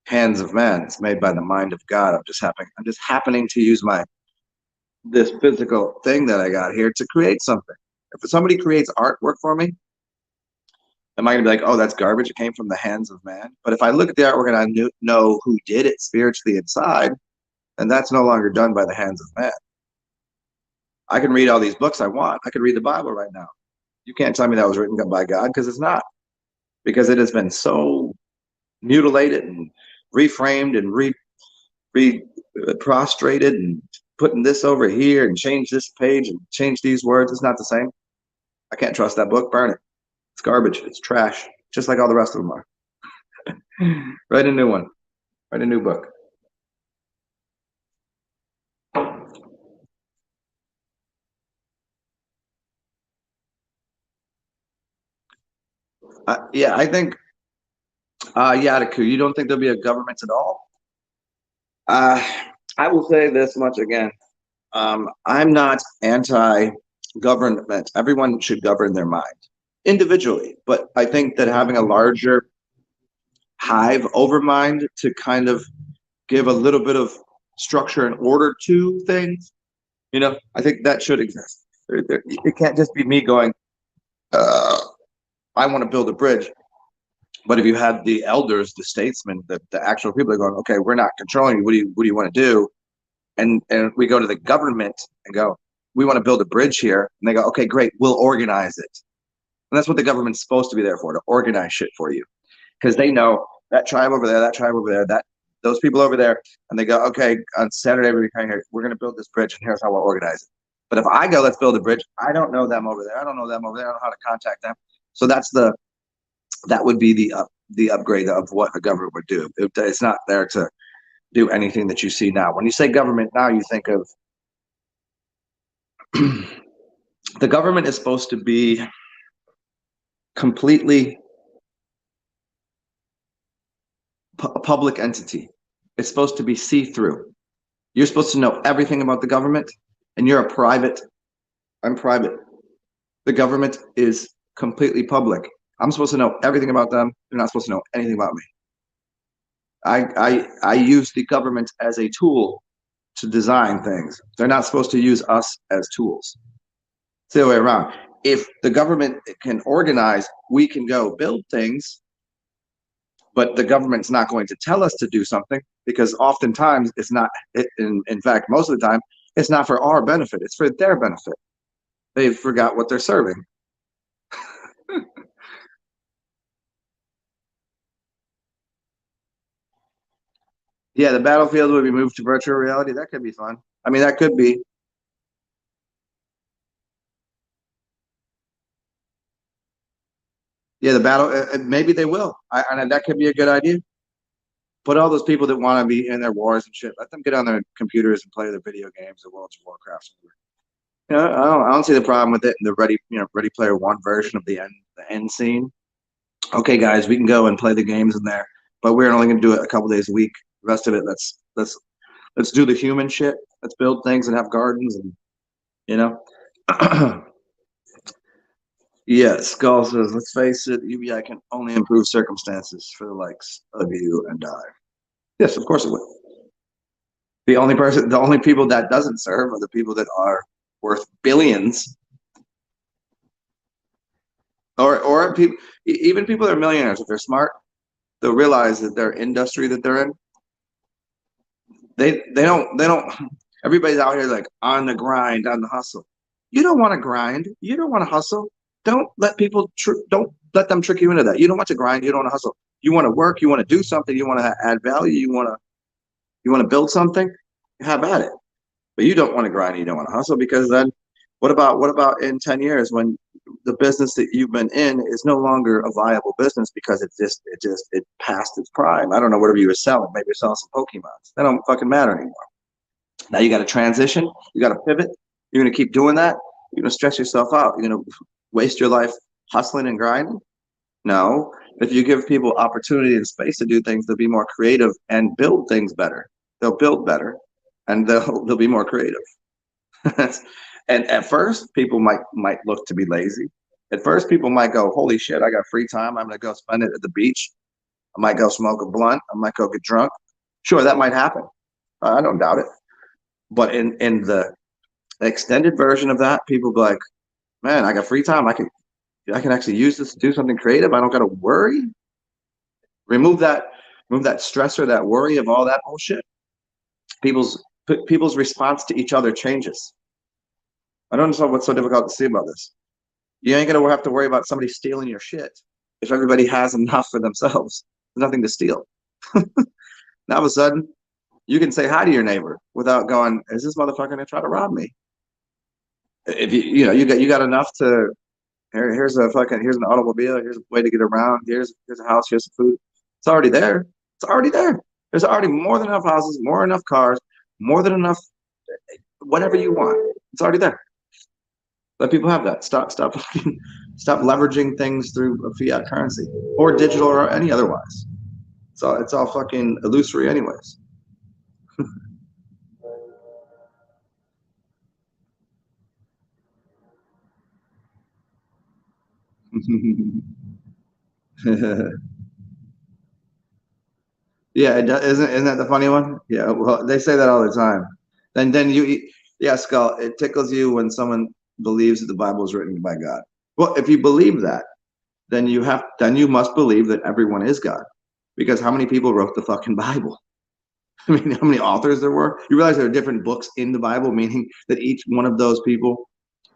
hands of man. It's made by the mind of God. I'm just happening to use this physical thing that I got here to create something. If somebody creates artwork for me, am I gonna be like, oh, that's garbage? It came from the hands of man. But if I look at the artwork and I know who did it spiritually inside, then that's no longer done by the hands of man. I can read all these books I want. I could read the Bible right now. You can't tell me that was written by God, because it's not. Because it has been so mutilated and reframed and prostrated and putting this over here and change this page and change these words. It's not the same. I can't trust that book. Burn it. It's garbage. It's trash. Just like all the rest of them are. Write a new one. Write a new book. Yeah, I think, Yadaku, you don't think there'll be a government at all? I will say this much again. I'm not anti-government. Everyone should govern their mind individually, but I think that having a larger hive over mind to kind of give a little bit of structure and order to things, I think that should exist. It can't just be me going, I want to build a bridge. But if you have the elders, the statesmen, the actual people are going, okay, we're not controlling you. What do you want to do? And we go to the government and go, we want to build a bridge here. And they go, okay, great, we'll organize it. And that's what the government's supposed to be there for, to organize shit for you. Because they know that tribe over there, those people over there, and they go, okay, on Saturday we're going to build this bridge, and here's how we'll organize it. But if I go, let's build a bridge, I don't know them over there. I don't know them over there. I don't know how to contact them. So that would be the upgrade of what a government would do. It's not there to do anything that you see now. When you say government now, you think of the government is supposed to be completely a public entity. It's supposed to be see-through. You're supposed to know everything about the government, and you're a private. I'm private. The government is completely public. I'm supposed to know everything about them. They're not supposed to know anything about me. I use the government as a tool to design things. They're not supposed to use us as tools. It's the other way around. If the government can organize, we can go build things, but the government's not going to tell us to do something, because oftentimes it's not, in fact, most of the time, it's not for our benefit. It's for their benefit. They forgot what they're serving. Yeah, the battlefield would be moved to virtual reality. That could be fun. I mean, that could be. Yeah, the battle. Maybe they will. And that could be a good idea. Put all those people that want to be in their wars and shit. Let them get on their computers and play their video games, or World of Warcraft. I don't see the problem with it in the Ready Player One version of the end scene. Okay, guys, we can go and play the games in there, but we're only going to do it a couple days a week. The rest of it, let's do the human shit. Let's build things and have gardens, and you know. Yeah, Skull says, let's face it, UBI can only improve circumstances for the likes of you and I. Yes, of course it would. The only people that doesn't serve are the people that are worth billions, or people, even people that are millionaires. If they're smart, they'll realize that their industry that they're in, they don't. Everybody's out here like on the grind, on the hustle. You don't want to grind. You don't want to hustle. Don't let them trick you into that. You don't want to grind. You don't want to hustle. You want to work. You want to do something. You want to add value. You want to build something. Have at it. But you don't want to grind. You don't want to hustle, because then what about in 10 years when the business that you've been in is no longer a viable business because it passed its prime. I don't know, whatever you were selling. Maybe you're selling some Pokemons. That don't fucking matter anymore. Now you got to transition. You got to pivot. You're going to keep doing that. You're going to stress yourself out. You're going to waste your life hustling and grinding. No, if you give people opportunity and space to do things, they'll be more creative and build things better. They'll build better, and they'll be more creative. And at first, people might look to be lazy. At first, people might go, "Holy shit, I got free time. I'm gonna go spend it at the beach. I might go smoke a blunt. I might go get drunk." Sure, that might happen. I don't doubt it. But in the extended version of that, people be like, "Man, I got free time. I can actually use this to do something creative. I don't got to worry." Remove that stressor, that worry of all that bullshit. People's people's response to each other changes. I don't understand what's so difficult to see about this. You ain't gonna have to worry about somebody stealing your shit if everybody has enough for themselves. There's nothing to steal. Now all of a sudden, you can say hi to your neighbor without going, "Is this motherfucker gonna try to rob me?" If you got enough to here's an automobile, here's a way to get around, here's a house, here's some food. It's already there. It's already there. There's already more than enough houses, more than enough cars, more than enough whatever you want. It's already there. Let people have that. Stop leveraging things through a fiat currency or digital or any otherwise. So it's all fucking illusory anyways. Yeah, isn't that the funny one? Yeah, well, they say that all the time. Then yeah, Skull. It tickles you when someone believes that the Bible is written by God. Well, if you believe that, then you must believe that everyone is God, because how many people wrote the fucking Bible? I mean, how many authors there were? You realize there are different books in the Bible, meaning that each one of those people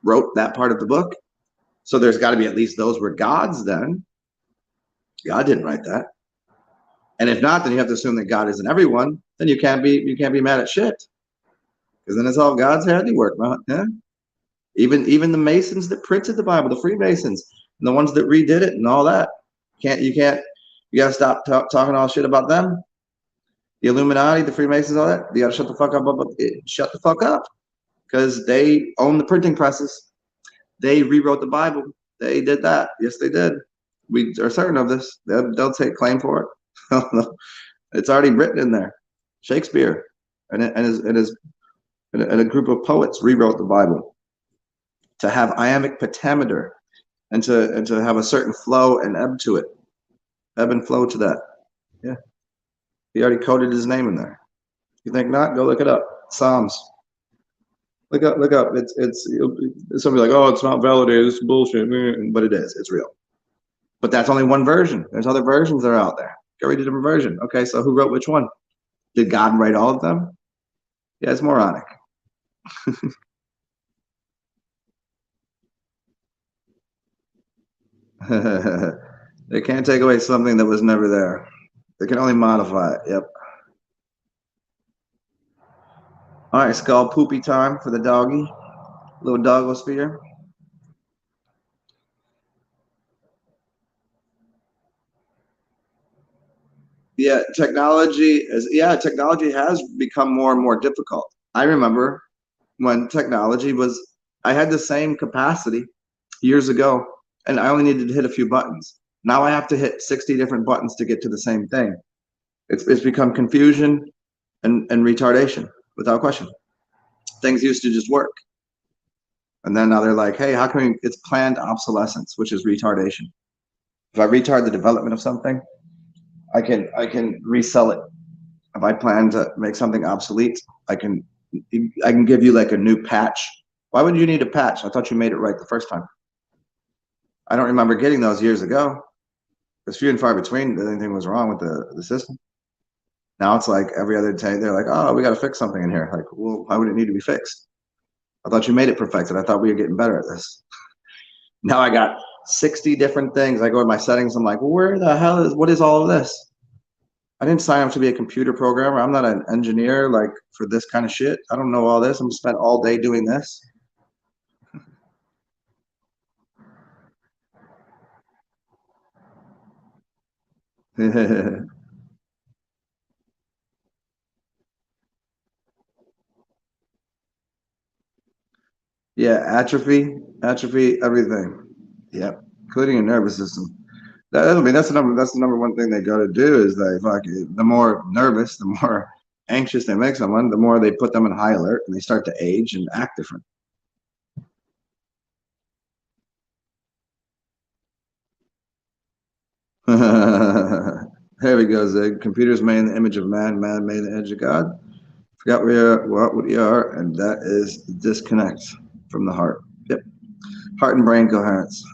wrote that part of the book. So there's got to be at least those were God's. Then God didn't write that. And if not, then you have to assume that God isn't everyone. Then you can't be mad at shit, because then it's all God's handiwork, man. Yeah. Even the Masons that printed the Bible, the Freemasons, and the ones that redid it and all that. You gotta stop talking all shit about them. The Illuminati, the Freemasons, all that. You gotta shut the fuck up about it. Shut the fuck up, because they own the printing presses. They rewrote the Bible. They did that. Yes, they did. We are certain of this. They'll take claim for it. It's already written in there. Shakespeare and a group of poets rewrote the Bible to have iambic pentameter and to have a certain flow and ebb to it, ebb and flow to that. Yeah, he already coded his name in there. You think not? Go look it up. Psalms. Look up. It's somebody like, oh, it's not validated. It's bullshit. But it is. It's real. But that's only one version. There's other versions that are out there. Go read a different version. Okay, so who wrote which one? Did God write all of them? Yeah, it's moronic. They can't take away something that was never there. They can only modify it. Yep. All right, Skull, poopy time for the doggy. Little doggosphere. Technology has become more and more difficult. I remember when I had the same capacity years ago, and I only needed to hit a few buttons. Now I have to hit 60 different buttons to get to the same thing. It's become confusion and retardation without question. Things used to just work. And then now they're like, hey, how can we, it's planned obsolescence, which is retardation. If I retard the development of something, I can resell it. If I plan to make something obsolete, I can give you like a new patch. Why would you need a patch? I thought you made it right the first time. I don't remember getting those years ago. It's few and far between that anything was wrong with the system. Now it's like every other day they're like, oh, we got to fix something in here. Like, well, why would it need to be fixed? I thought you made it perfected. I thought we were getting better at this. Now I got 60 different things. I go to my settings. I'm like, well, where the hell what is all of this? I didn't sign up to be a computer programmer. I'm not an engineer like for this kind of shit. I don't know all this. I'm spent all day doing this. Yeah, atrophy, everything. Yep, including your nervous system. I mean, that's the number one thing they got to do is they the more nervous, the more anxious they make someone, the more they put them in high alert and they start to age and act different. There we go, Zig. Computers made in the image of man, man made in the image of God. Forgot what we are, and that is disconnect from the heart. Yep. Heart and brain coherence.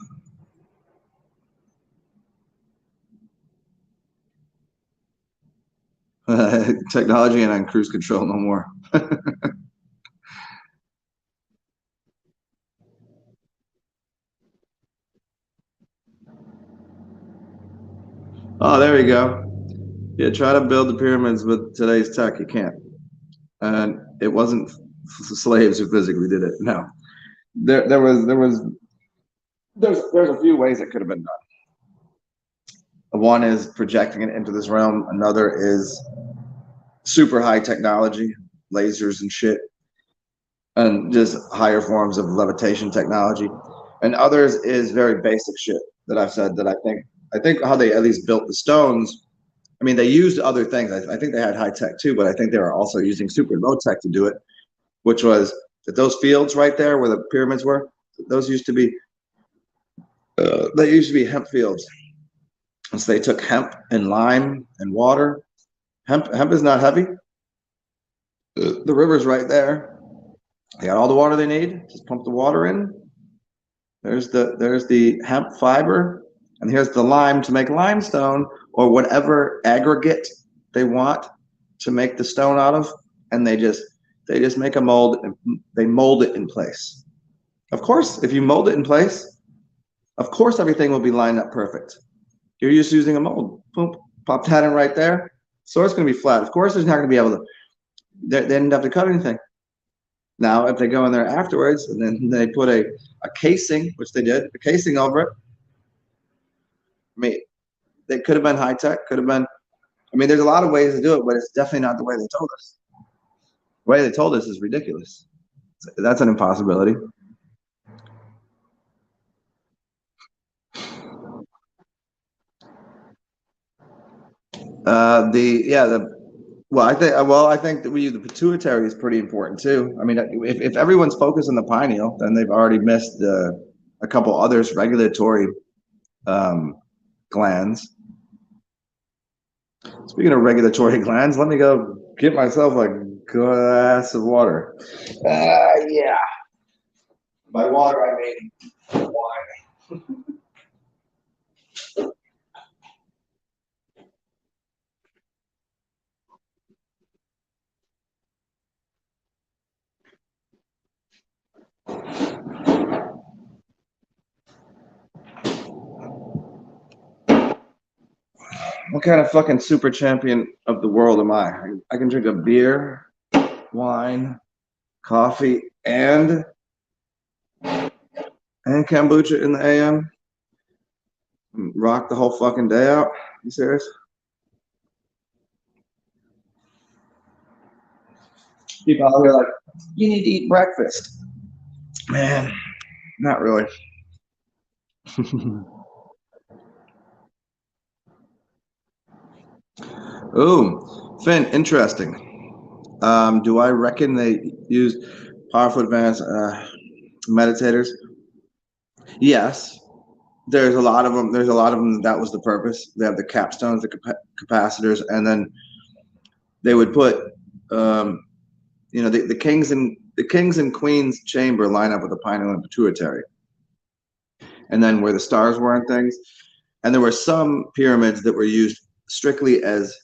Technology and on cruise control no more. Oh, there we go. Yeah, try to build the pyramids with today's tech. You can't. And it wasn't slaves who physically did it. No, there's a few ways it could have been done. One is projecting it into this realm. Another is super high technology, lasers and shit, and just higher forms of levitation technology. And others is very basic shit that I've said that I think how they at least built the stones. I mean, they used other things. I think they had high tech too, but I think they were also using super low tech to do it, which was that those fields right there where the pyramids were, those used to be they used to be hemp fields. And so they took hemp and lime and water. Hemp is not heavy. The river's right there. They got all the water they need. Just pump the water in. There's the hemp fiber, and here's the lime to make limestone or whatever aggregate they want to make the stone out of, and they just make a mold and they mold it in place. Of course, if you mold it in place, of course everything will be lined up perfect. You're just using a mold. Boom, pop that in right there. So it's going to be flat. Of course, there's not going to be able to. They didn't have to cut anything. Now, if they go in there afterwards and then they put a casing, which they did, a casing over it, I mean, they could have been high tech, could have been. I mean, there's a lot of ways to do it, but it's definitely not the way they told us. The way they told us is ridiculous. That's an impossibility. I think that the pituitary is pretty important too. I mean, if everyone's focused on the pineal, then they've already missed a couple others regulatory um, glands. Speaking of regulatory glands, let me go get myself a glass of water. Yeah. By water, I mean wine. What kind of fucking super champion of the world am I? I can drink a beer, wine, coffee, and kombucha in the AM. Rock the whole fucking day out. You serious? People out here like, you need to eat breakfast. Man, not really. Ooh, Finn, interesting. Do I reckon they use powerful advanced meditators? Yes. There's a lot of them. There's a lot of them. That was the purpose. They have the capstones, the capacitors, and then they would put, um, the kings and queens chamber line up with the pineal and pituitary, and then where the stars were and things. And there were some pyramids that were used strictly as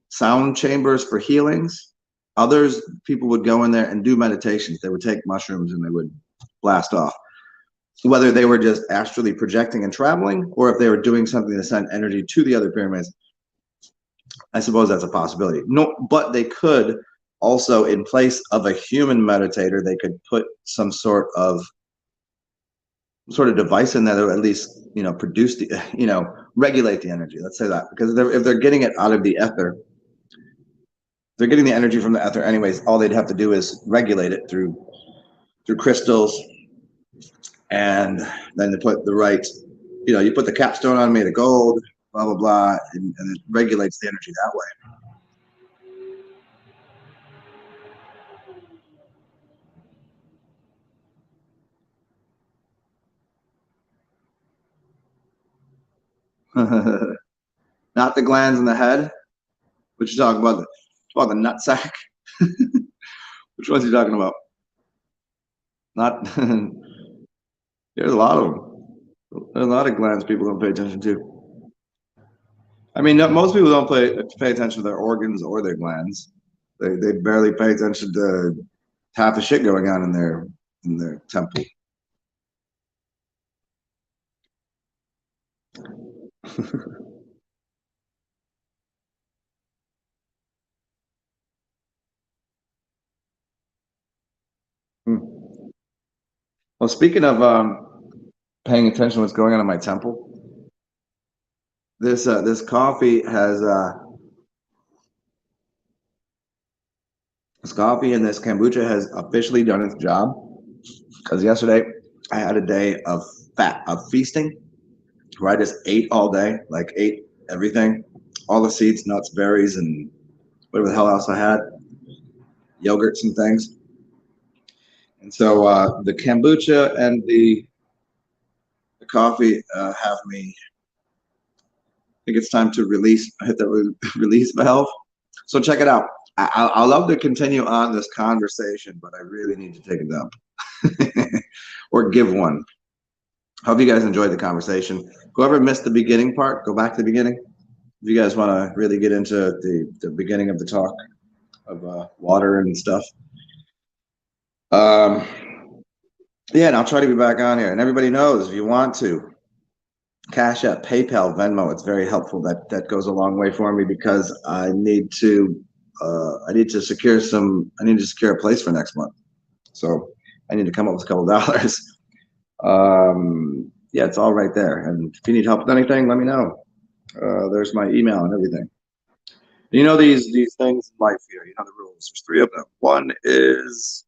sound chambers for healings. Others, people would go in there and do meditations. They would take mushrooms and they would blast off. Whether they were just astrally projecting and traveling, or if they were doing something to send energy to the other pyramids, I suppose that's a possibility. No, but they could also, in place of a human meditator, they could put some sort of device in there that would at least, produce the, regulate the energy. Let's say that, because if they're getting it out of the ether, they're getting the energy from the ether anyways. All they'd have to do is regulate it through crystals, and then to put the right, you put the capstone on made of gold, blah blah blah, and it regulates the energy that way. Not the glands in the head. What you talking about? The nut sack. Which ones are you talking about? Not. There's a lot of them. There's a lot of glands people don't pay attention to. I mean, most people don't pay attention to their organs or their glands. They barely pay attention to half the shit going on in their temple. Well, speaking of paying attention to what's going on in my temple, this coffee has this coffee and this kombucha has officially done its job. Because yesterday I had a day of feasting, where I just ate all day, like ate everything, all the seeds, nuts, berries, and whatever the hell else I had, yogurts and things. And so the kombucha and the coffee have me. I think it's time to hit the release valve. So check it out. I love to continue on this conversation, but I really need to take a dump or give one. Hope you guys enjoyed the conversation. Whoever missed the beginning part, go back to the beginning. If you guys want to really get into the beginning of the talk of water and stuff. Yeah, and I'll try to be back on here. And everybody knows, if you want to, CashApp, PayPal, Venmo, it's very helpful. That goes a long way for me, because I need to secure a place for next month. So I need to come up with a couple dollars. Yeah, it's all right there. And if you need help with anything, let me know. There's my email and everything. You know these things in life here. You know the rules. There's three of them. One is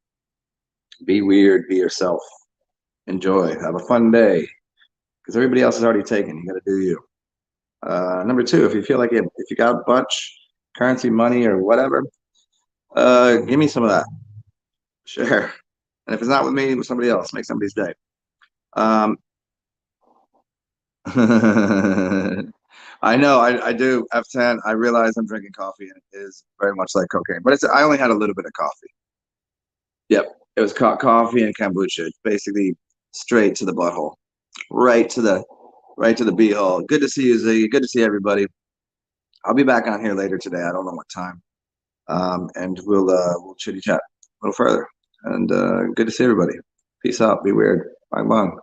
be weird, be yourself, enjoy, have a fun day, because everybody else is already taken. You got to do you. Number two, if you feel like if you got a bunch, currency, money, or whatever, give me some of that. Share. And if it's not with me, with somebody else, make somebody's day. I know, I do. F10, I realize I'm drinking coffee, and it is very much like cocaine. But I only had a little bit of coffee. Yep, it was coffee and kombucha. It's basically straight to the butthole, right to the beehole. Good to see you, Z. Good to see everybody. I'll be back on here later today. I don't know what time, and we'll chitty chat a little further. And good to see everybody. Peace out. Be weird. Bang bang.